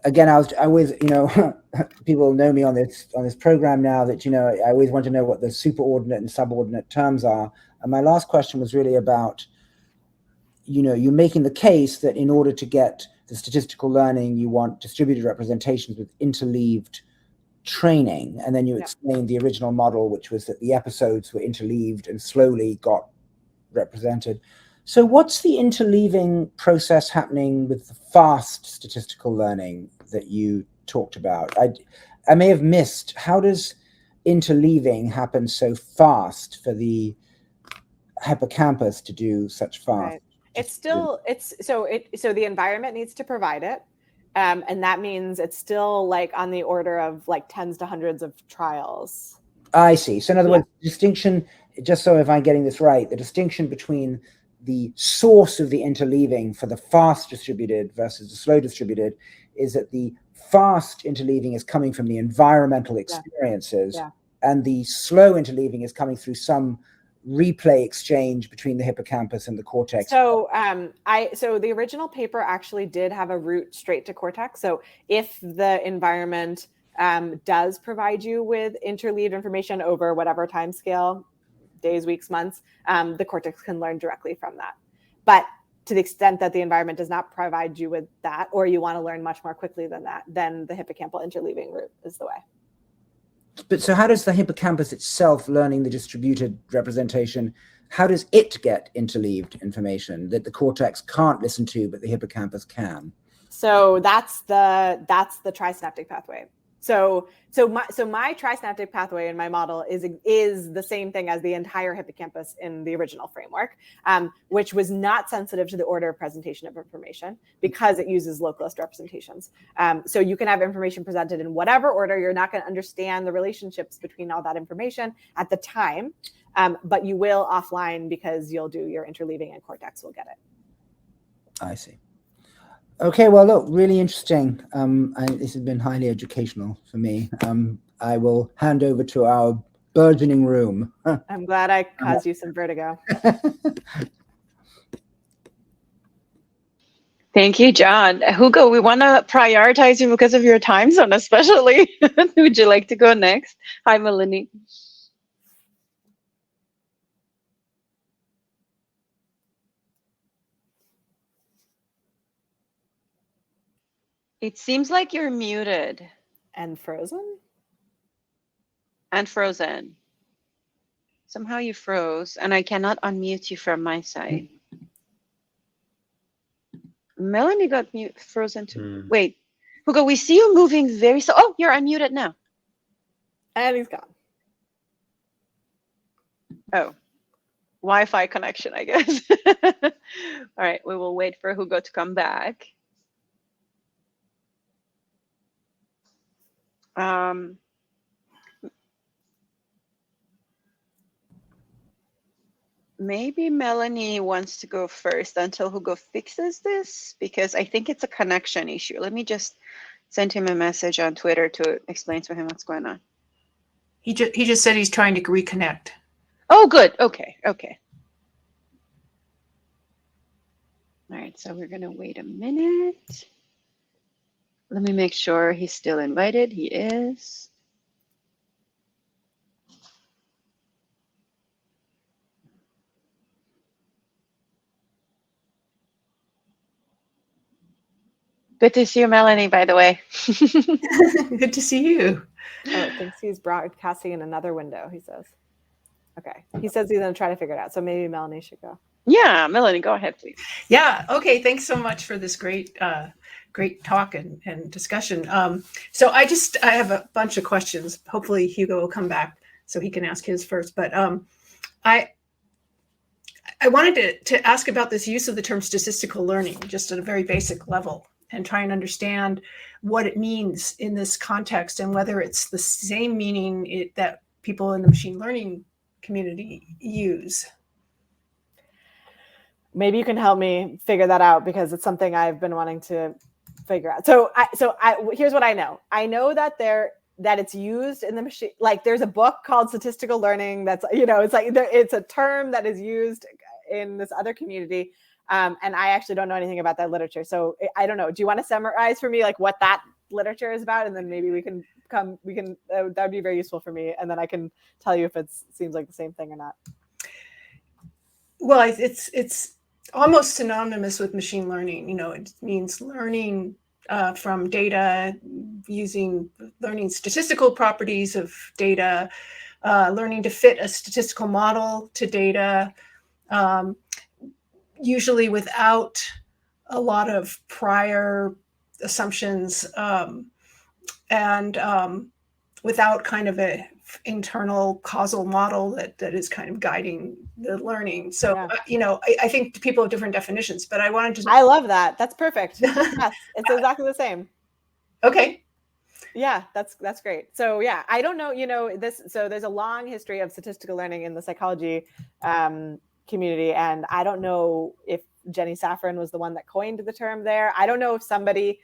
again, I always, people know me on this program now that, I always want to know what the superordinate and subordinate terms are. And my last question was really about, you're making the case that in order to get the statistical learning, you want distributed representations with interleaved training. And then you explained the original model, which was that the episodes were interleaved and slowly got represented. So what's the interleaving process happening with the fast statistical learning that you talked about? I may have missed, how does interleaving happen so fast for the hippocampus to do such fast? Right. So the environment needs to provide it. And that means it's still like on the order of like tens to hundreds of trials. I see. So in other words, distinction, just so if I'm getting this right, the distinction between the source of the interleaving for the fast distributed versus the slow distributed is that the fast interleaving is coming from the environmental experiences, and the slow interleaving is coming through some replay exchange between the hippocampus and the cortex. So the original paper actually did have a route straight to cortex. So if the environment does provide you with interleaved information over whatever time scale, days, weeks, months, the cortex can learn directly from that. But to the extent that the environment does not provide you with that, or you want to learn much more quickly than that, then the hippocampal interleaving route is the way. But so how does the hippocampus itself, learning the distributed representation, how does it get interleaved information that the cortex can't listen to, but the hippocampus can? So that's the trisynaptic pathway. So my trisynaptic pathway in my model is the same thing as the entire hippocampus in the original framework, which was not sensitive to the order of presentation of information because it uses localist representations. So you can have information presented in whatever order. You're not going to understand the relationships between all that information at the time, but you will offline because you'll do your interleaving and cortex will get it. I see. Okay, well, look, really interesting. This has been highly educational for me. I will hand over to our burgeoning room. I'm glad I caused you some vertigo. Thank you, John. Hugo, we want to prioritize you because of your time zone, especially. Would you like to go next? Hi, Melanie. It seems like you're muted And frozen? and frozen. Somehow you froze, and I cannot unmute you from my side. Melanie got frozen too. Wait, Hugo, we see you moving very slow. Oh, you're unmuted now. And he's gone. Oh, Wi-Fi connection, I guess. All right, we will wait for Hugo to come back. Maybe Melanie wants to go first until Hugo fixes this, because I think it's a connection issue. Let me just send him a message on Twitter to explain to him what's going on. He just said he's trying to reconnect. Oh, good. Okay. Okay. All right. So we're going to wait a minute. Let me make sure he's still invited. He is. Good to see you, Melanie, by the way. Good to see you. Oh, it thinks he's broadcasting in another window, he says. Okay. He says he's going to try to figure it out. So maybe Melanie should go. Yeah, Melanie, go ahead, please. Yeah. Okay. Thanks so much for this great talk and discussion. So I have a bunch of questions. Hopefully Hugo will come back so he can ask his first. But I wanted to ask about this use of the term statistical learning, just at a very basic level, and try and understand what it means in this context and whether it's the same meaning that people in the machine learning community use. Maybe you can help me figure that out, because it's something I've been wanting to figure out. So here's what I know. I know that it's used in the machine. Like, there's a book called Statistical Learning. That's, it's a term that is used in this other community. And I actually don't know anything about that literature. So I don't know. Do you want to summarize for me, like, what that literature is about? And then maybe that would be very useful for me. And then I can tell you if it seems like the same thing or not. Well, it's almost synonymous with machine learning. It means learning from data, learning statistical properties of data, learning to fit a statistical model to data, usually without a lot of prior assumptions, and without kind of a internal causal model that is kind of guiding the learning. So, yeah. I think people have different definitions, but I wanted to. I love that. That's perfect. Yes, it's exactly the same. Okay. Yeah, that's great. So yeah, I don't know, this. So there's a long history of statistical learning in the psychology community, and I don't know if Jenny Safran was the one that coined the term there. I don't know if somebody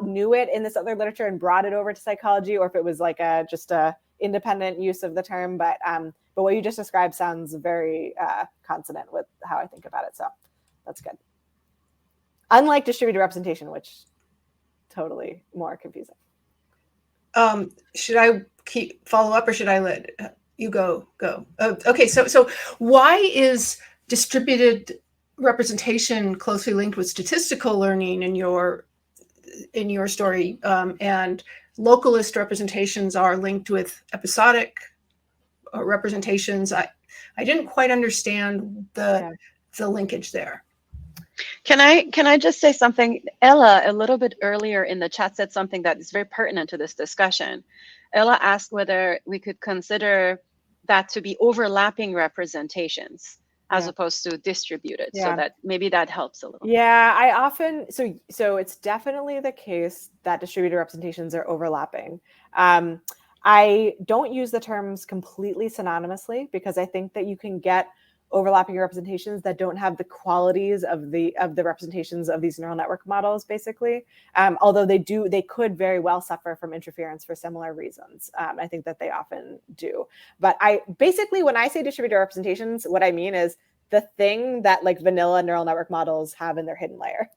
knew it in this other literature and brought it over to psychology, or if it was like just a independent use of the term. But what you just described sounds very consonant with how I think about it. So that's good. Unlike distributed representation, which totally more confusing. Should I follow up, or should I let you go? Okay. So why is distributed representation closely linked with statistical learning in your story, and localist representations are linked with episodic representations? I didn't quite understand the linkage there. Can I just say something? Ella, a little bit earlier in the chat, said something that is very pertinent to this discussion. Ella asked whether we could consider that to be overlapping representations as opposed to distributed. So that maybe that helps a little. Yeah, I often, so it's definitely the case that distributed representations are overlapping. I don't use the terms completely synonymously, because I think that you can get overlapping representations that don't have the qualities of the representations of these neural network models, basically. Although they could very well suffer from interference for similar reasons. I think that they often do. But when I say distributed representations, what I mean is the thing that like vanilla neural network models have in their hidden layer.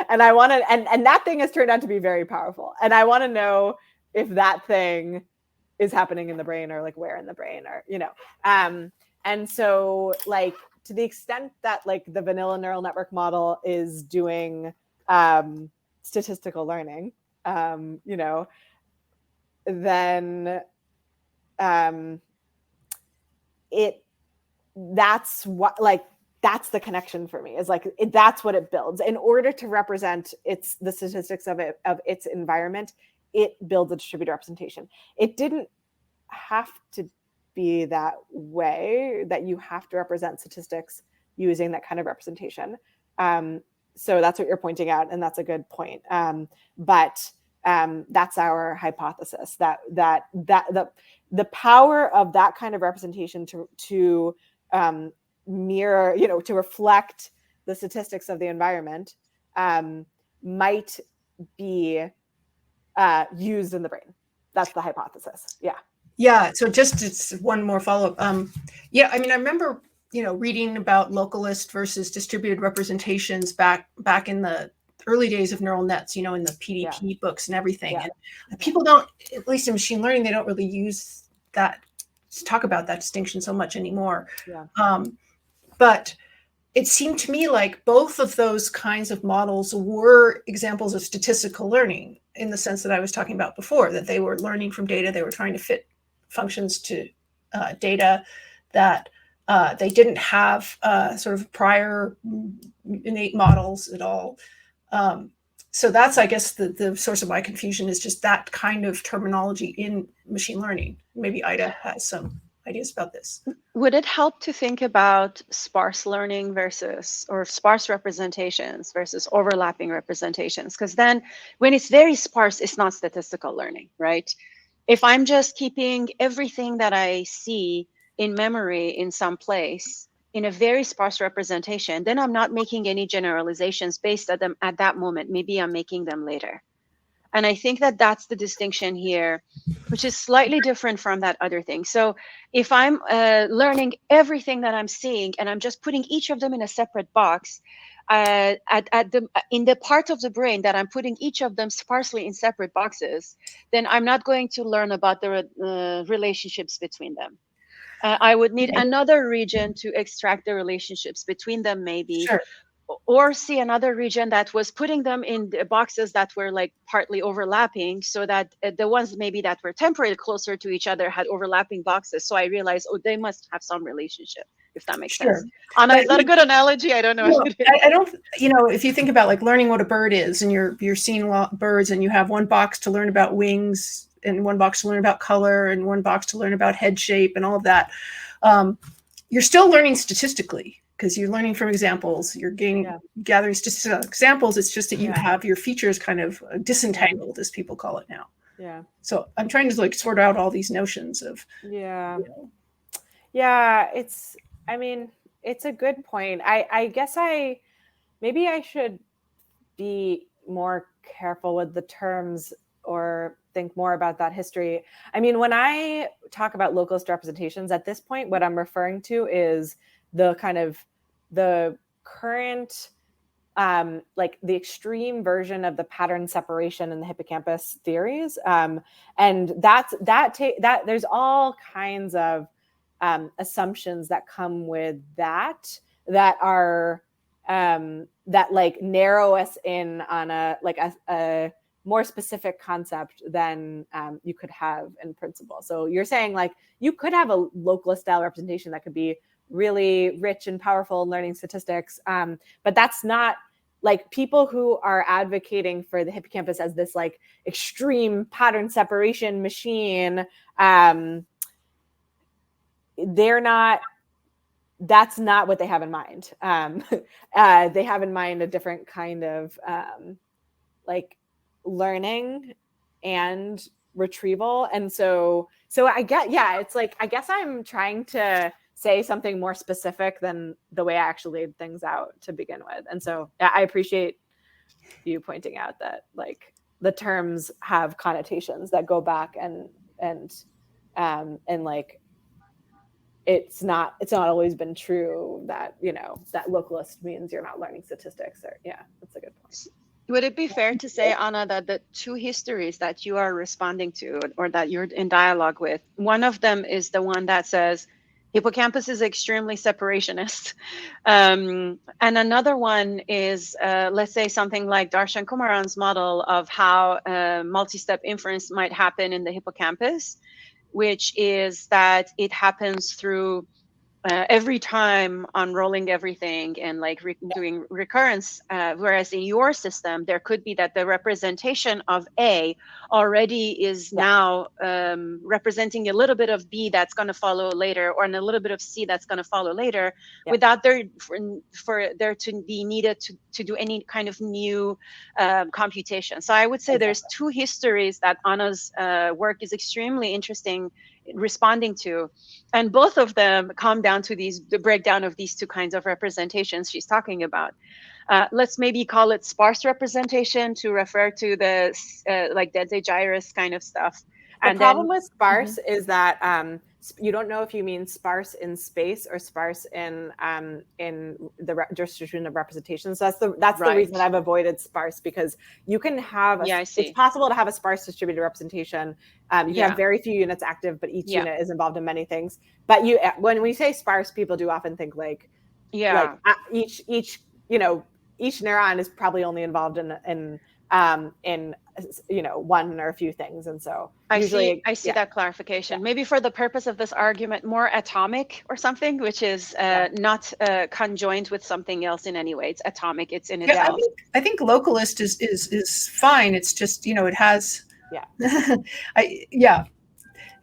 And I want to, and that thing has turned out to be very powerful. And I want to know if that thing is happening in the brain, or like where in the brain, or, and so like, to the extent that like the vanilla neural network model is doing statistical learning, then that's what, like, that's the connection for me, is like, that's what it builds in order to represent the statistics of its environment. It builds a distributed representation. It didn't have to be that way, that you have to represent statistics using that kind of representation. So that's what you're pointing out, and that's a good point. But that's our hypothesis, that the power of that kind of representation to mirror, to reflect the statistics of the environment, might be used in the brain. That's the hypothesis. Yeah. Yeah. So it's one more follow-up. Yeah. I mean, I remember, reading about localist versus distributed representations back in the early days of neural nets, in the PDP books and everything. Yeah. And people don't, at least in machine learning, they don't really use that, talk about that distinction so much anymore. Yeah. But it seemed to me like both of those kinds of models were examples of statistical learning, in the sense that I was talking about before, that they were learning from data. They were trying to fit functions to data, that they didn't have sort of prior innate models at all. So that's, I guess, the source of my confusion, is just that kind of terminology in machine learning. Maybe Ida has some ideas about this. Would it help to think about sparse learning or sparse representations versus overlapping representations? Because then when it's very sparse, it's not statistical learning, right? If I'm just keeping everything that I see in memory in some place in a very sparse representation, then I'm not making any generalizations based on them at that moment. Maybe I'm making them later. And I think that that's the distinction here, which is slightly different from that other thing. So if I'm learning everything that I'm seeing and I'm just putting each of them in a separate box, in the part of the brain that I'm putting each of them sparsely in separate boxes, then I'm not going to learn about the relationships between them. I would need another region to extract the relationships between them, maybe. Sure. Or see another region that was putting them in the boxes that were like partly overlapping, so that the ones maybe that were temporarily closer to each other had overlapping boxes. So I realized, they must have some relationship, if that makes sense. Anna, is that a good analogy? I don't know. No, I don't, if you think about like learning what a bird is, and you're seeing birds, and you have one box to learn about wings, and one box to learn about color, and one box to learn about head shape and all of that, you're still learning statistically, because you're learning from examples, you're gathering statistical examples. It's just that you have your features kind of disentangled, as people call it now. Yeah. So I'm trying to like sort out all these notions of. Yeah. Yeah. It's a good point. I guess maybe I should be more careful with the terms, or think more about that history. I mean, when I talk about localist representations at this point, what I'm referring to is the kind of the current, like the extreme version of the pattern separation in the hippocampus theories. And that there's all kinds of assumptions that come with that are that like narrow us in on a more specific concept than you could have in principle. So you're saying like you could have a localist style representation that could be really rich and powerful in learning statistics, but that's not like people who are advocating for the hippocampus as this like extreme pattern separation machine. That's not what they have in mind. They have in mind a different kind of like learning and retrieval. And so I get, it's like, I guess I'm trying to say something more specific than the way I actually laid things out to begin with. And so I appreciate you pointing out that like the terms have connotations that go back and like it's not always been true that, you know, that localist means you're not learning statistics. Or yeah, that's a good point. Would it be fair to say, Anna, that the two histories that you are responding to or that you're in dialogue with, one of them is the one that says hippocampus is extremely separationist. And another one is, let's say, something like Darshan Kumaran's model of how multi-step inference might happen in the hippocampus, which is that it happens through every time unrolling everything and like doing recurrence, whereas in your system there could be that the representation of A already is now representing a little bit of B that's going to follow later, or a little bit of C that's going to follow later, without there for there to be needed to do any kind of new computation. So I would say there's two histories that Anna's work is extremely interesting responding to, and both of them come down to the breakdown of these two kinds of representations she's talking about. Let's maybe call it sparse representation to refer to the like Dede gyrus kind of stuff. The problem with sparse is that you don't know if you mean sparse in space or sparse in the distribution of representations. So that's the reason I've avoided sparse, because you can have it's possible to have a sparse distributed representation. You can have very few units active, but each unit is involved in many things. But when we say sparse, people do often think like each neuron is probably only involved in one or a few things, and so I see that clarification. Maybe for the purpose of this argument, more atomic or something, which is not conjoined with something else in any way. It's atomic. It's in itself. I think localist is fine. It's just, it has it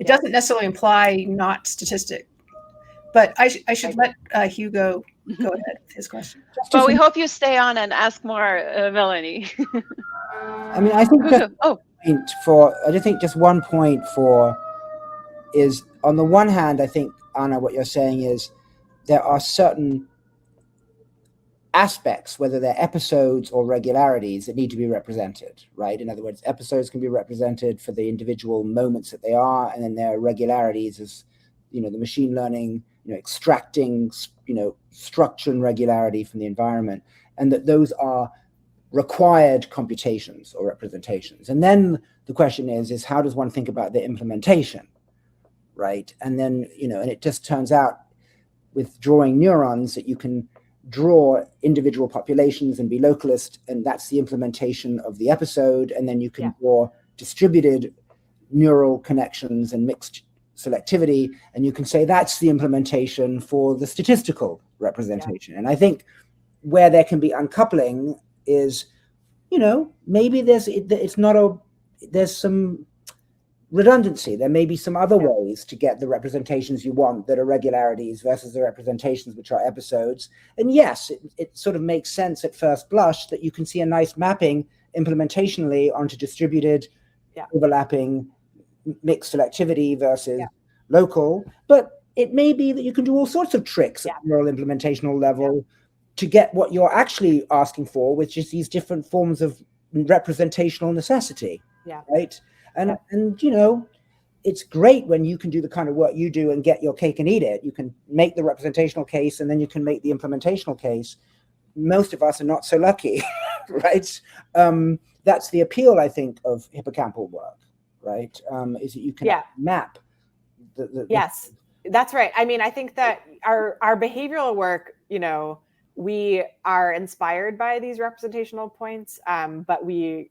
doesn't necessarily imply not statistic. But I should let Hugo go ahead with his question. Well, we hope you stay on and ask more, Melanie. I mean, I think just one point is, on the one hand, I think, Anna, what you're saying is there are certain aspects, whether they're episodes or regularities, that need to be represented, right? In other words, episodes can be represented for the individual moments that they are, and then there are regularities as, the machine learning, extracting, structure and regularity from the environment, and that those are required computations or representations. And then the question is how does one think about the implementation, right? And then, and it just turns out with drawing neurons that you can draw individual populations and be localist, and that's the implementation of the episode. And then you can draw distributed neural connections and mixed selectivity, and you can say that's the implementation for the statistical representation. And I think where there can be uncoupling is, maybe there's some redundancy. There may be some other ways to get the representations you want that are regularities versus the representations which are episodes. And yes, it sort of makes sense at first blush that you can see a nice mapping implementationally onto distributed, overlapping, mixed selectivity versus local. But it may be that you can do all sorts of tricks at neural implementational level to get what you're actually asking for, which is these different forms of representational necessity. Right. And it's great when you can do the kind of work you do and get your cake and eat it. You can make the representational case and then you can make the implementational case. Most of us are not so lucky, right? That's the appeal, I think, of hippocampal work, right? Is that you can map. Yes, that's right. I mean, I think that our behavioral work, we are inspired by these representational points, but the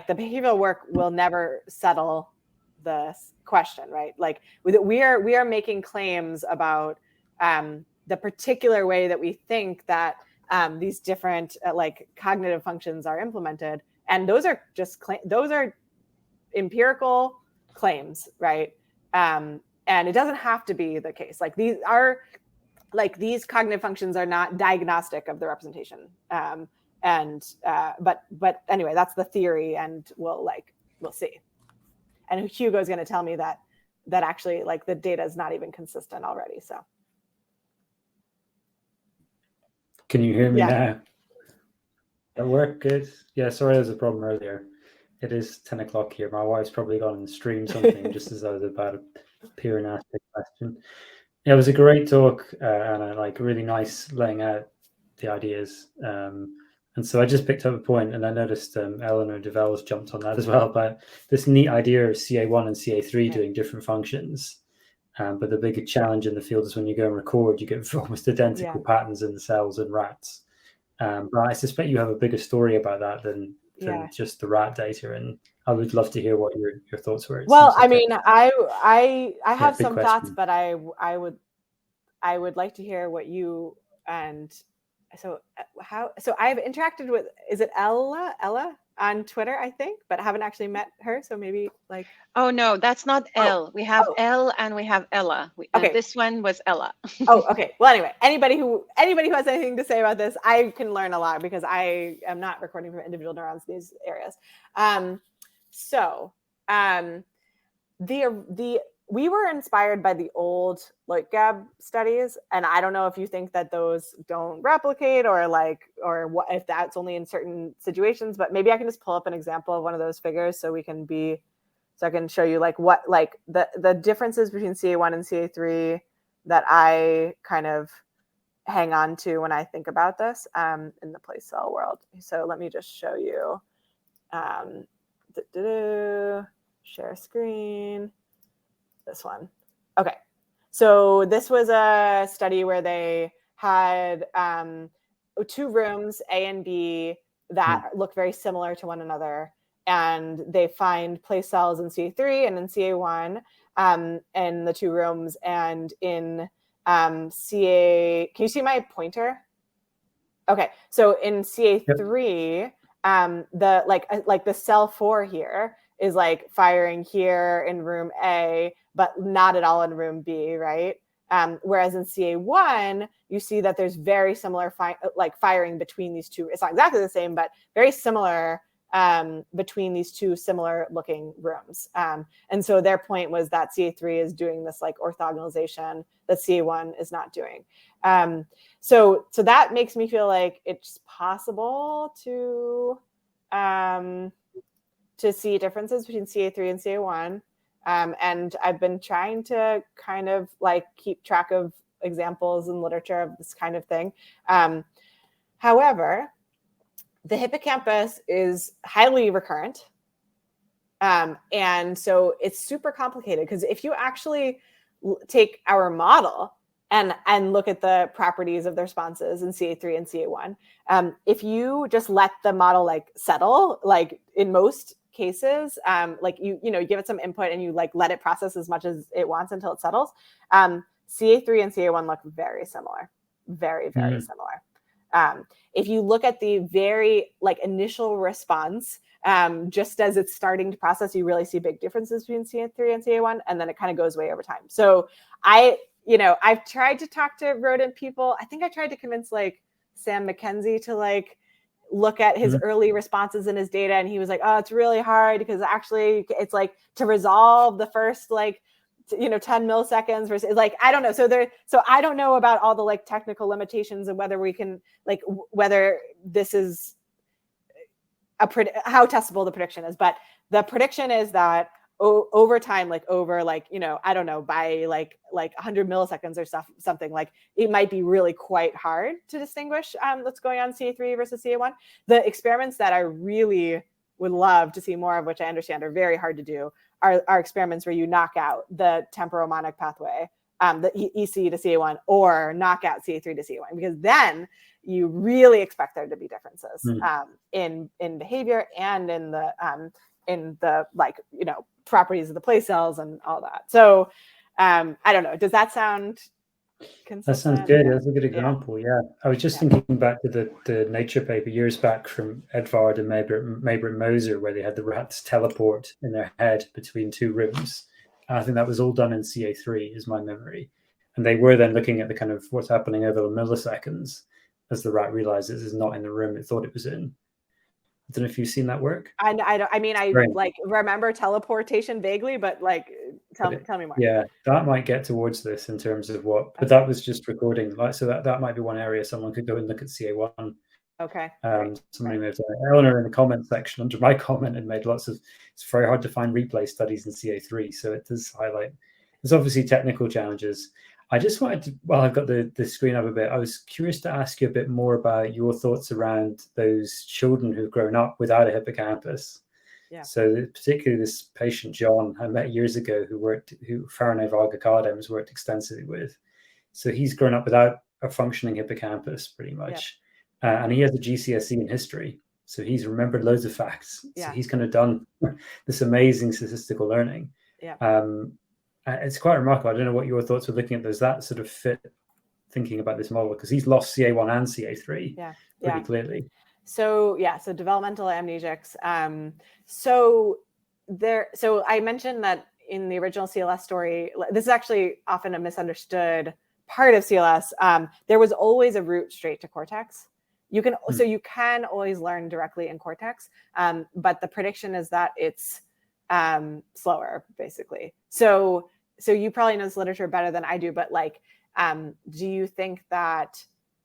behavioral work will never settle the question, right? Like we are making claims about the particular way that we think that these different cognitive functions are implemented, and those are those are empirical claims, right? And it doesn't have to be the case. These cognitive functions are not diagnostic of the representation. But anyway, that's the theory, and we'll see. And Hugo's going to tell me that actually the data is not even consistent already. So can you hear me now? That work good? Yeah, sorry, there was a problem earlier. It is 10 o'clock here. My wife's probably gone and streamed something just as I was about to appear and ask a question. Yeah, it was a great talk, and I like really nice laying out the ideas. And so I just picked up a point, and I noticed Eleanor Devell's jumped on that as well, about this neat idea of CA1 and CA3 doing different functions. But the bigger challenge in the field is when you go and record, you get almost identical patterns in the cells in rats. But I suspect you have a bigger story about that than just the rat data, and I would love to hear what your thoughts were. Well, I mean, I have some thoughts, but I would like to hear what you and so I've interacted with, is it Ella on Twitter, I think, but I haven't actually met her, so maybe like. Oh no, that's not Elle. We have Elle and we have Ella. Okay, this one was Ella. Oh, okay. Well, anyway, anybody who has anything to say about this, I can learn a lot because I am not recording from individual neurons in these areas. We were inspired by the old Gab studies, and I don't know if you think that those don't replicate or what, if that's only in certain situations, but maybe I can just pull up an example of one of those figures so I can show you what the differences between CA1 and CA3 that I kind of hang on to when I think about this in the place cell world. So let me just show you. Share screen. This one. Okay. So this was a study where they had 2 rooms, A and B, that look very similar to one another. And they find place cells in CA3 and in CA1 in the 2 rooms. And in CA, can you see my pointer? Okay. So in CA3, the cell 4 here is firing here in room A, but not at all in room B, right? Whereas in CA1, you see that there's very similar firing between these 2. It's not exactly the same, but very similar between these 2 similar looking rooms. And so their point was that CA3 is doing this orthogonalization that CA1 is not doing. So that makes me feel like it's possible to see differences between CA3 and CA1. And I've been trying to kind of keep track of examples in literature of this kind of thing. However, the hippocampus is highly recurrent. And so it's super complicated because if you actually take our model and look at the properties of the responses in CA3 and CA1, if you just let the model settle, in most cases, you give it some input and you let it process as much as it wants until it settles, CA3 and CA1 look very similar, very, very similar. If you look at the very initial response, just as it's starting to process, you really see big differences between CA3 and CA1, and then it kind of goes away over time. So I've tried to talk to rodent people. I think I tried to convince Sam McKenzie to look at his early responses in his data, and he was like, oh, it's really hard because actually it's to resolve the first 10 milliseconds versus I don't know. So I don't know about all the technical limitations and whether we can whether this is how testable the prediction is, but the prediction is that over time, I don't know, by 100 milliseconds or something, it might be really quite hard to distinguish what's going on CA3 versus CA1. The experiments that I really would love to see more of, which I understand are very hard to do, are experiments where you knock out the temporomonic pathway, the EC to CA1, or knock out CA3 to CA1, because then you really expect there to be differences in behavior and in the properties of the place cells and all that. So I don't know. Does that sound consistent? That sounds good. That's a good example. Yeah. I was just thinking back to the Nature paper years back from Edvard and Maybrit Moser, where they had the rats teleport in their head between 2 rooms. And I think that was all done in CA3 is my memory. And they were then looking at the kind of what's happening over the milliseconds as the rat realizes it's not in the room it thought it was in. I don't know if you've seen that work. I remember teleportation vaguely, but tell me more. Yeah, that might get towards this in terms of what, but that was just recording. So that might be one area someone could go and look at CA1. Okay. Somebody may have done it. Eleanor in the comment section under my comment had made lots of. It's very hard to find replay studies in CA3, so it does highlight. There's obviously technical challenges. I just wanted to, while I've got the screen up a bit, I was curious to ask you a bit more about your thoughts around those children who've grown up without a hippocampus. Yeah. So particularly this patient, John, I met years ago, who Faraday Varga Cardems worked extensively with. So he's grown up without a functioning hippocampus pretty much. Yeah. And he has a GCSE in history. So he's remembered loads of facts. Yeah. So he's kind of done this amazing statistical learning. Yeah. It's quite remarkable. I don't know what your thoughts were looking at. Does that sort of fit thinking about this model? Because he's lost CA1 and CA3 pretty clearly. So so developmental amnesics. So I mentioned that in the original CLS story, this is actually often a misunderstood part of CLS. There was always a route straight to cortex. You can so you can always learn directly in cortex, but the prediction is that it's slower, basically. So you probably know this literature better than I do, but like, do you think that?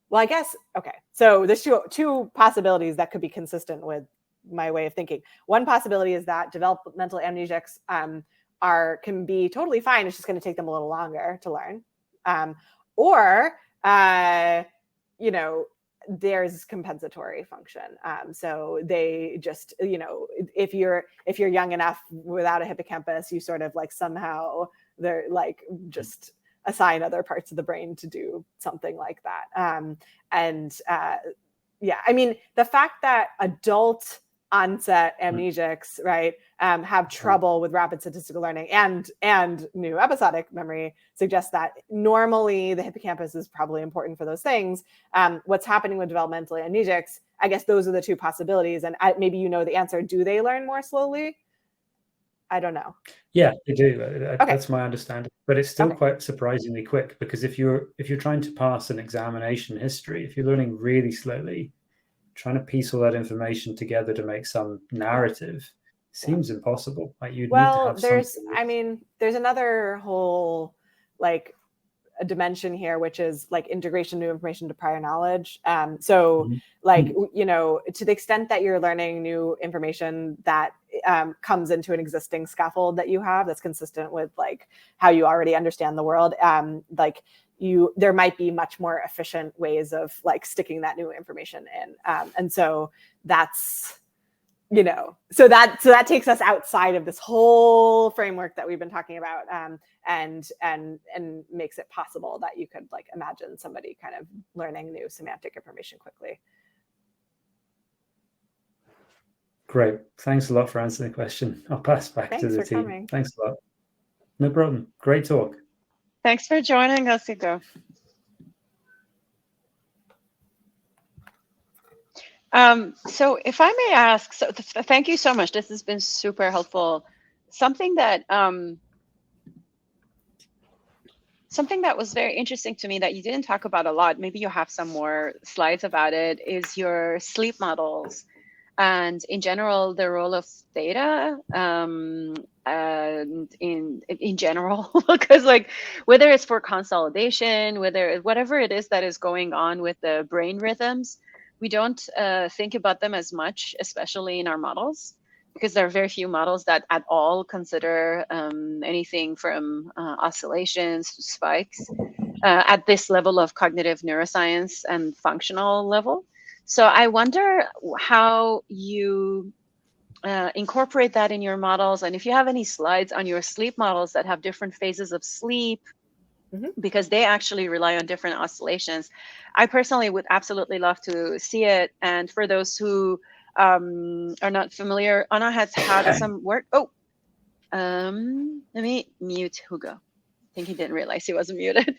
Well, I guess, okay. So there's two possibilities that could be consistent with my way of thinking. One possibility is that developmental amnesics can be totally fine. It's just going to take them a little longer to learn. Or there's compensatory function. So they just, if you're young enough without a hippocampus, you sort of like somehow they're like just assign other parts of the brain to do something like that. I mean, the fact that adult onset amnesics, right, have trouble with rapid statistical learning and new episodic memory suggests that normally the hippocampus is probably important for those things. What's happening with developmental amnesics, I guess those are the two possibilities. And maybe you know the answer. Do they learn more slowly? I don't know. Yeah, they do. Okay. That's my understanding. But it's still quite surprisingly quick, because if you're trying to pass an examination history, if you're learning really slowly, trying to piece all that information together to make some narrative seems impossible. Like you'd need to have there's another whole like a dimension here, which is like integration of new information to prior knowledge. To the extent that you're learning new information that comes into an existing scaffold that you have that's consistent with like how you already understand the world, there might be much more efficient ways of like sticking that new information in. And so that's, so that takes us outside of this whole framework that we've been talking about, and makes it possible that you could like imagine somebody kind of learning new semantic information quickly. Great. Thanks a lot for answering the question. I'll pass back to the team. Coming. Thanks a lot. No problem. Great talk. Thanks for joining us, Hugo. So if I may ask, thank you so much. This has been super helpful. Something that was very interesting to me that you didn't talk about a lot, maybe you have some more slides about it, is your sleep models. And in general, the role of data and in general, because like whether it's for consolidation, whatever it is that is going on with the brain rhythms, we don't think about them as much, especially in our models, because there are very few models that at all consider anything from oscillations to spikes at this level of cognitive neuroscience and functional level. So I wonder how you incorporate that in your models, and if you have any slides on your sleep models that have different phases of sleep, because they actually rely on different oscillations. I personally would absolutely love to see it. And for those who are not familiar, Anna has had some work. Let me mute Hugo. I think he didn't realize he wasn't muted.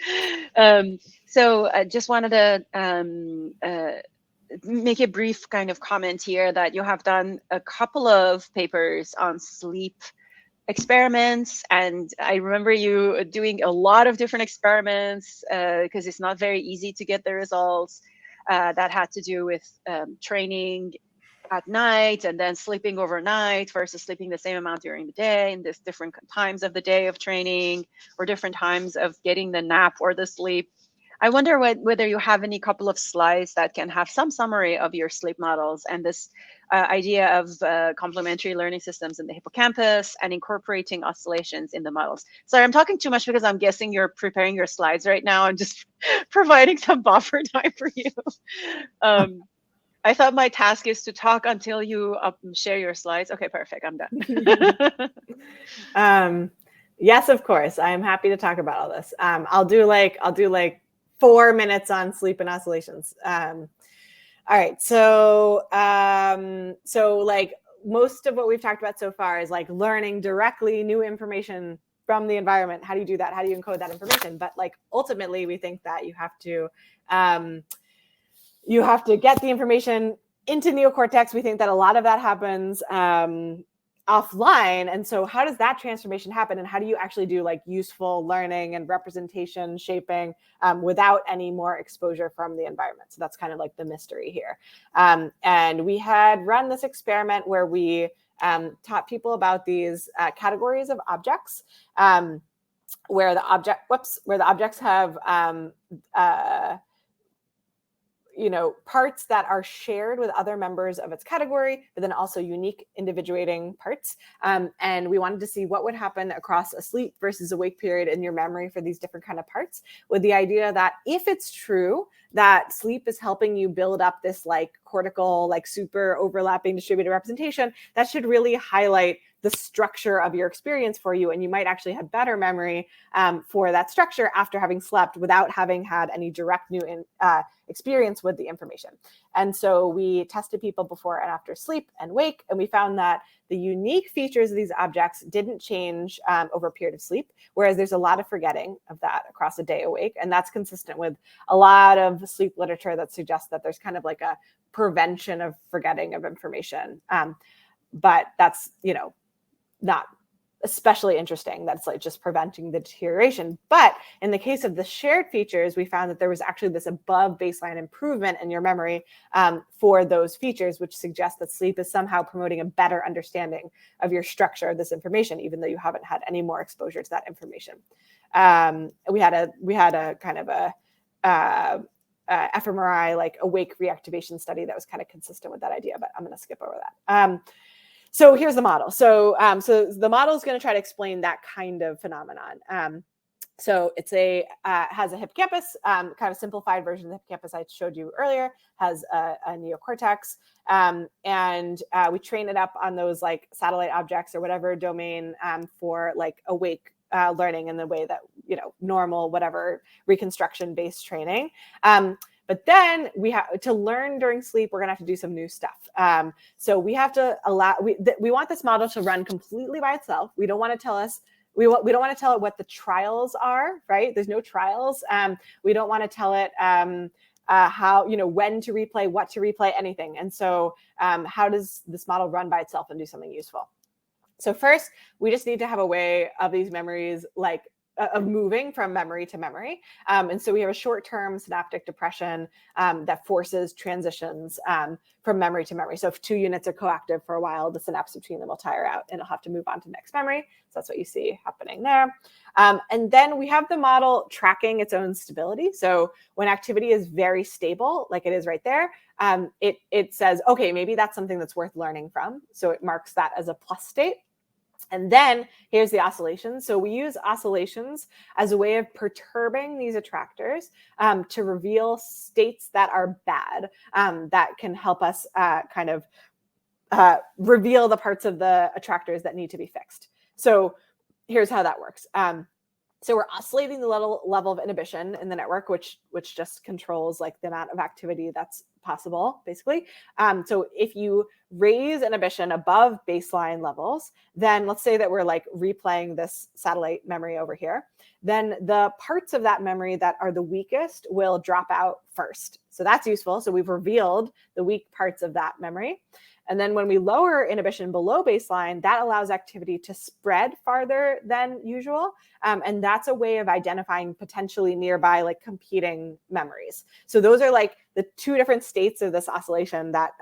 So I just wanted to make a brief kind of comment here that you have done a couple of papers on sleep experiments, and I remember you doing a lot of different experiments because it's not very easy to get the results that had to do with training at night and then sleeping overnight versus sleeping the same amount during the day, and there's different times of the day of training or different times of getting the nap or the sleep. I wonder whether you have any couple of slides that can have some summary of your sleep models and this idea of complementary learning systems in the hippocampus and incorporating oscillations in the models. Sorry, I'm talking too much because I'm guessing you're preparing your slides right now. I'm just providing some buffer time for you. I thought my task is to talk until you share your slides. Okay, perfect. I'm done. Yes, of course. I'm happy to talk about all this. I'll do like 4 minutes on sleep and oscillations. All right. So like most of what we've talked about so far is like learning directly new information from the environment. How do you do that? How do you encode that information? But like ultimately, we think that you have to get the information into neocortex. We think that a lot of that happens offline. And so how does that transformation happen? And how do you actually do like useful learning and representation shaping without any more exposure from the environment? So that's kind of like the mystery here. And we had run this experiment where we taught people about these categories of objects where the objects have parts that are shared with other members of its category, but then also unique individuating parts. And we wanted to see what would happen across a sleep versus awake period in your memory for these different kind of parts, with the idea that if it's true that sleep is helping you build up this like cortical, like super overlapping distributed representation, that should really highlight the structure of your experience for you. And you might actually have better memory for that structure after having slept without having had any direct new experience with the information. And so we tested people before and after sleep and wake, and we found that the unique features of these objects didn't change over a period of sleep, whereas there's a lot of forgetting of that across a day awake. And that's consistent with a lot of sleep literature that suggests that there's kind of like a prevention of forgetting of information. But that's, not especially interesting. That's like just preventing the deterioration. But in the case of the shared features, we found that there was actually this above baseline improvement in your memory for those features, which suggests that sleep is somehow promoting a better understanding of your structure of this information, even though you haven't had any more exposure to that information. We had a kind of a fMRI, like awake reactivation study that was kind of consistent with that idea, but I'm going to skip over that. So here's the model. So the model is going to try to explain that kind of phenomenon. So it's has a hippocampus, kind of simplified version of the hippocampus I showed you earlier, has a neocortex, and we train it up on those like satellite objects or whatever domain for like awake learning in the way that, normal, whatever reconstruction-based training. But then we have to learn during sleep. We're going to have to do some new stuff. So we have to we want this model to run completely by itself. We don't want to tell us, we don't want to tell it what the trials are, right? There's no trials. We don't want to tell it how, when to replay, what to replay, anything. And so how does this model run by itself and do something useful? So first, we just need to have a way of these memories like of moving from memory to memory. And so we have a short-term synaptic depression that forces transitions from memory to memory. So if 2 units are coactive for a while, the synapse between them will tire out and it'll have to move on to next memory. So that's what you see happening there. And then we have the model tracking its own stability. So when activity is very stable, like it is right there, it says, okay, maybe that's something that's worth learning from. So it marks that as a plus state. And then here's the oscillations. So we use oscillations as a way of perturbing these attractors to reveal states that are bad, that can help us kind of reveal the parts of the attractors that need to be fixed. So here's how that works. So we're oscillating the level of inhibition in the network, which just controls like the amount of activity that's possible, basically. So if you raise inhibition above baseline levels, then let's say that we're like replaying this satellite memory over here, then the parts of that memory that are the weakest will drop out first. So that's useful. So we've revealed the weak parts of that memory. And then when we lower inhibition below baseline, that allows activity to spread farther than usual. And that's a way of identifying potentially nearby, like competing memories. So those are like the two different states of this oscillation that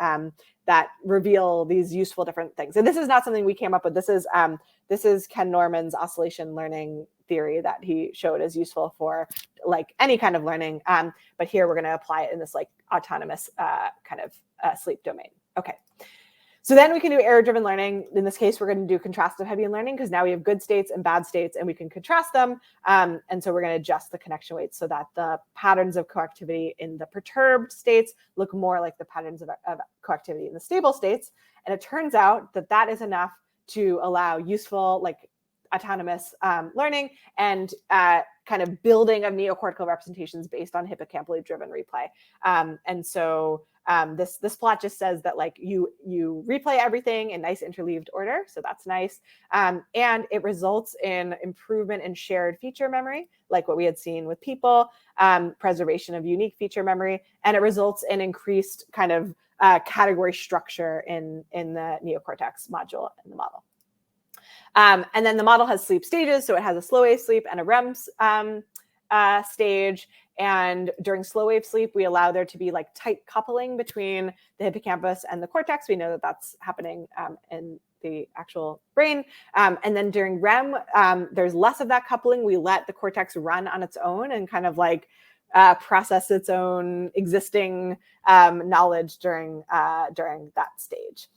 that reveal these useful different things. And this is not something we came up with. This is Ken Norman's oscillation learning theory that he showed as useful for like any kind of learning. But here we're going to apply it in this like autonomous kind of sleep domain. Okay. So then we can do error-driven learning. In this case, we're going to do contrastive Hebbian learning because now we have good states and bad states, and we can contrast them. And so we're going to adjust the connection weights so that the patterns of coactivity in the perturbed states look more like the patterns of coactivity in the stable states. And it turns out that that is enough to allow useful, like autonomous learning and kind of building of neocortical representations based on hippocampally driven replay. And so this plot just says that like you replay everything in nice interleaved order. So that's nice. And it results in improvement in shared feature memory, like what we had seen with people, preservation of unique feature memory, and it results in increased kind of category structure in the neocortex module in the model. And then the model has sleep stages. So it has a slow wave sleep and a REM stage. And during slow wave sleep, we allow there to be like tight coupling between the hippocampus and the cortex. We know that that's happening in the actual brain. And then during REM, there's less of that coupling. We let the cortex run on its own and kind of like process its own existing knowledge during that stage.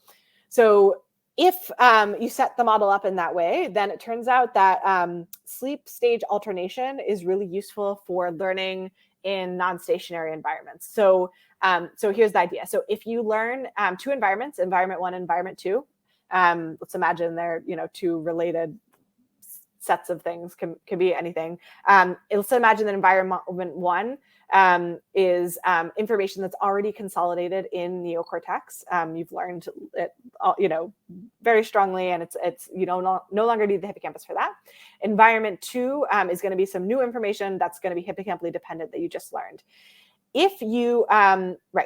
So if you set the model up in that way, then it turns out that sleep stage alternation is really useful for learning in non-stationary environments. So here's the idea. So if you learn two environments, environment 1 and environment 2, let's imagine they're two related sets of things, can be anything. Let's imagine that environment 1 is information that's already consolidated in neocortex. You've learned it, very strongly, and it's no longer need the hippocampus for that. Environment 2 is going to be some new information that's going to be hippocampally dependent that you just learned. If you,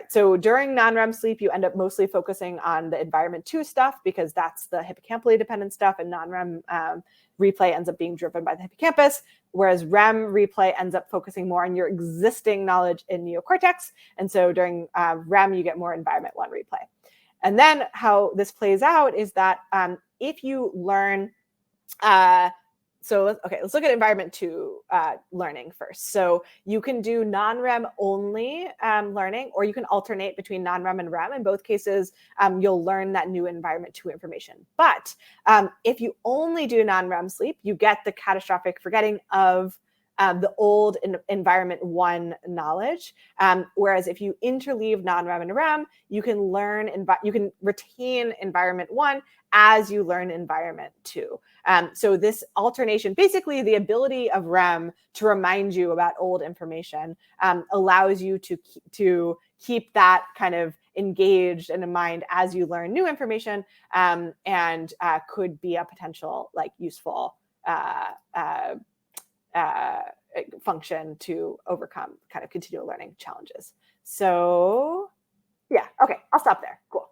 so during non-REM sleep, you end up mostly focusing on the environment 2 stuff because that's the hippocampally dependent stuff, and non-REM replay ends up being driven by the hippocampus, whereas REM replay ends up focusing more on your existing knowledge in neocortex. And so during REM, you get more environment 1 replay. And then how this plays out is that if you learn, let's look at environment 2 learning first. So you can do non-REM only learning, or you can alternate between non-REM and REM. In both cases, you'll learn that new environment 2 information. But if you only do non-REM sleep, you get the catastrophic forgetting of the old environment 1 knowledge. Whereas if you interleave non-REM and REM, you can retain environment 1 as you learn environment 2. So this alternation, basically the ability of REM to remind you about old information, allows you to keep that kind of engaged and in mind as you learn new information, and could be a potential like useful function to overcome kind of continual learning challenges. So yeah, okay, I'll stop there. Cool.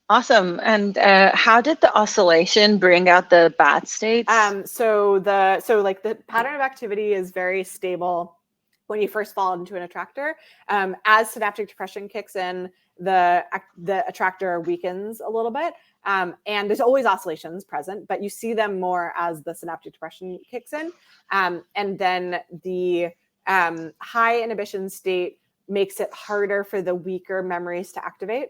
Awesome. And how did the oscillation bring out the bad states? So the pattern of activity is very stable when you first fall into an attractor. As synaptic depression kicks in, the attractor weakens a little bit. And there's always oscillations present, but you see them more as the synaptic depression kicks in. And then the high inhibition state makes it harder for the weaker memories to activate.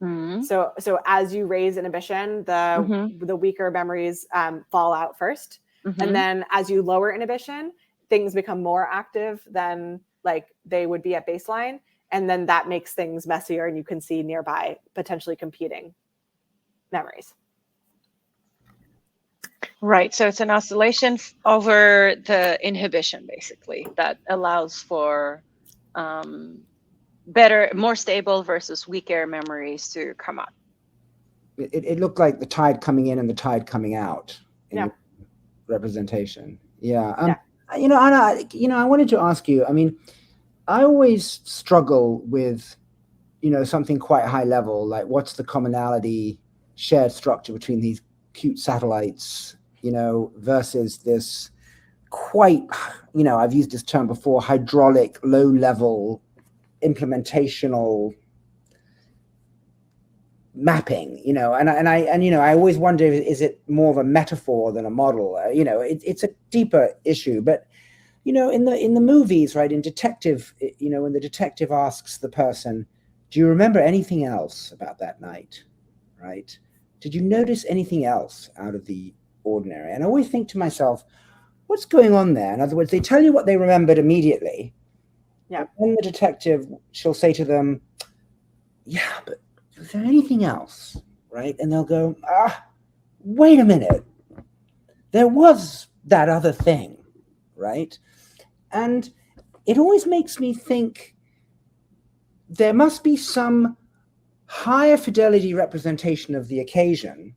Mm-hmm. So as you raise inhibition, the weaker memories fall out first. Mm-hmm. And then as you lower inhibition, things become more active than like they would be at baseline. And then that makes things messier, and you can see nearby potentially competing memories. Right. So it's an oscillation over the inhibition, basically, that allows for better, more stable versus weaker memories to come up. It looked like the tide coming in and the tide coming out in the representation. Yeah. Anna, I wanted to ask you, I mean, I always struggle with something quite high level, like what's the commonality, shared structure between these cute satellites, versus this quite, I've used this term before, hydraulic, low level, implementational mapping, and I always wonder, is it more of a metaphor than a model? It's a deeper issue, but in the movies, right, in detective, when the detective asks the person, do you remember anything else about that night, right? Did you notice anything else out of the ordinary? And I always think to myself, what's going on there? In other words, they tell you what they remembered immediately. Yeah. And then the detective, she'll say to them, yeah, but is there anything else, right? And they'll go, wait a minute. There was that other thing, right? And it always makes me think there must be some higher fidelity representation of the occasion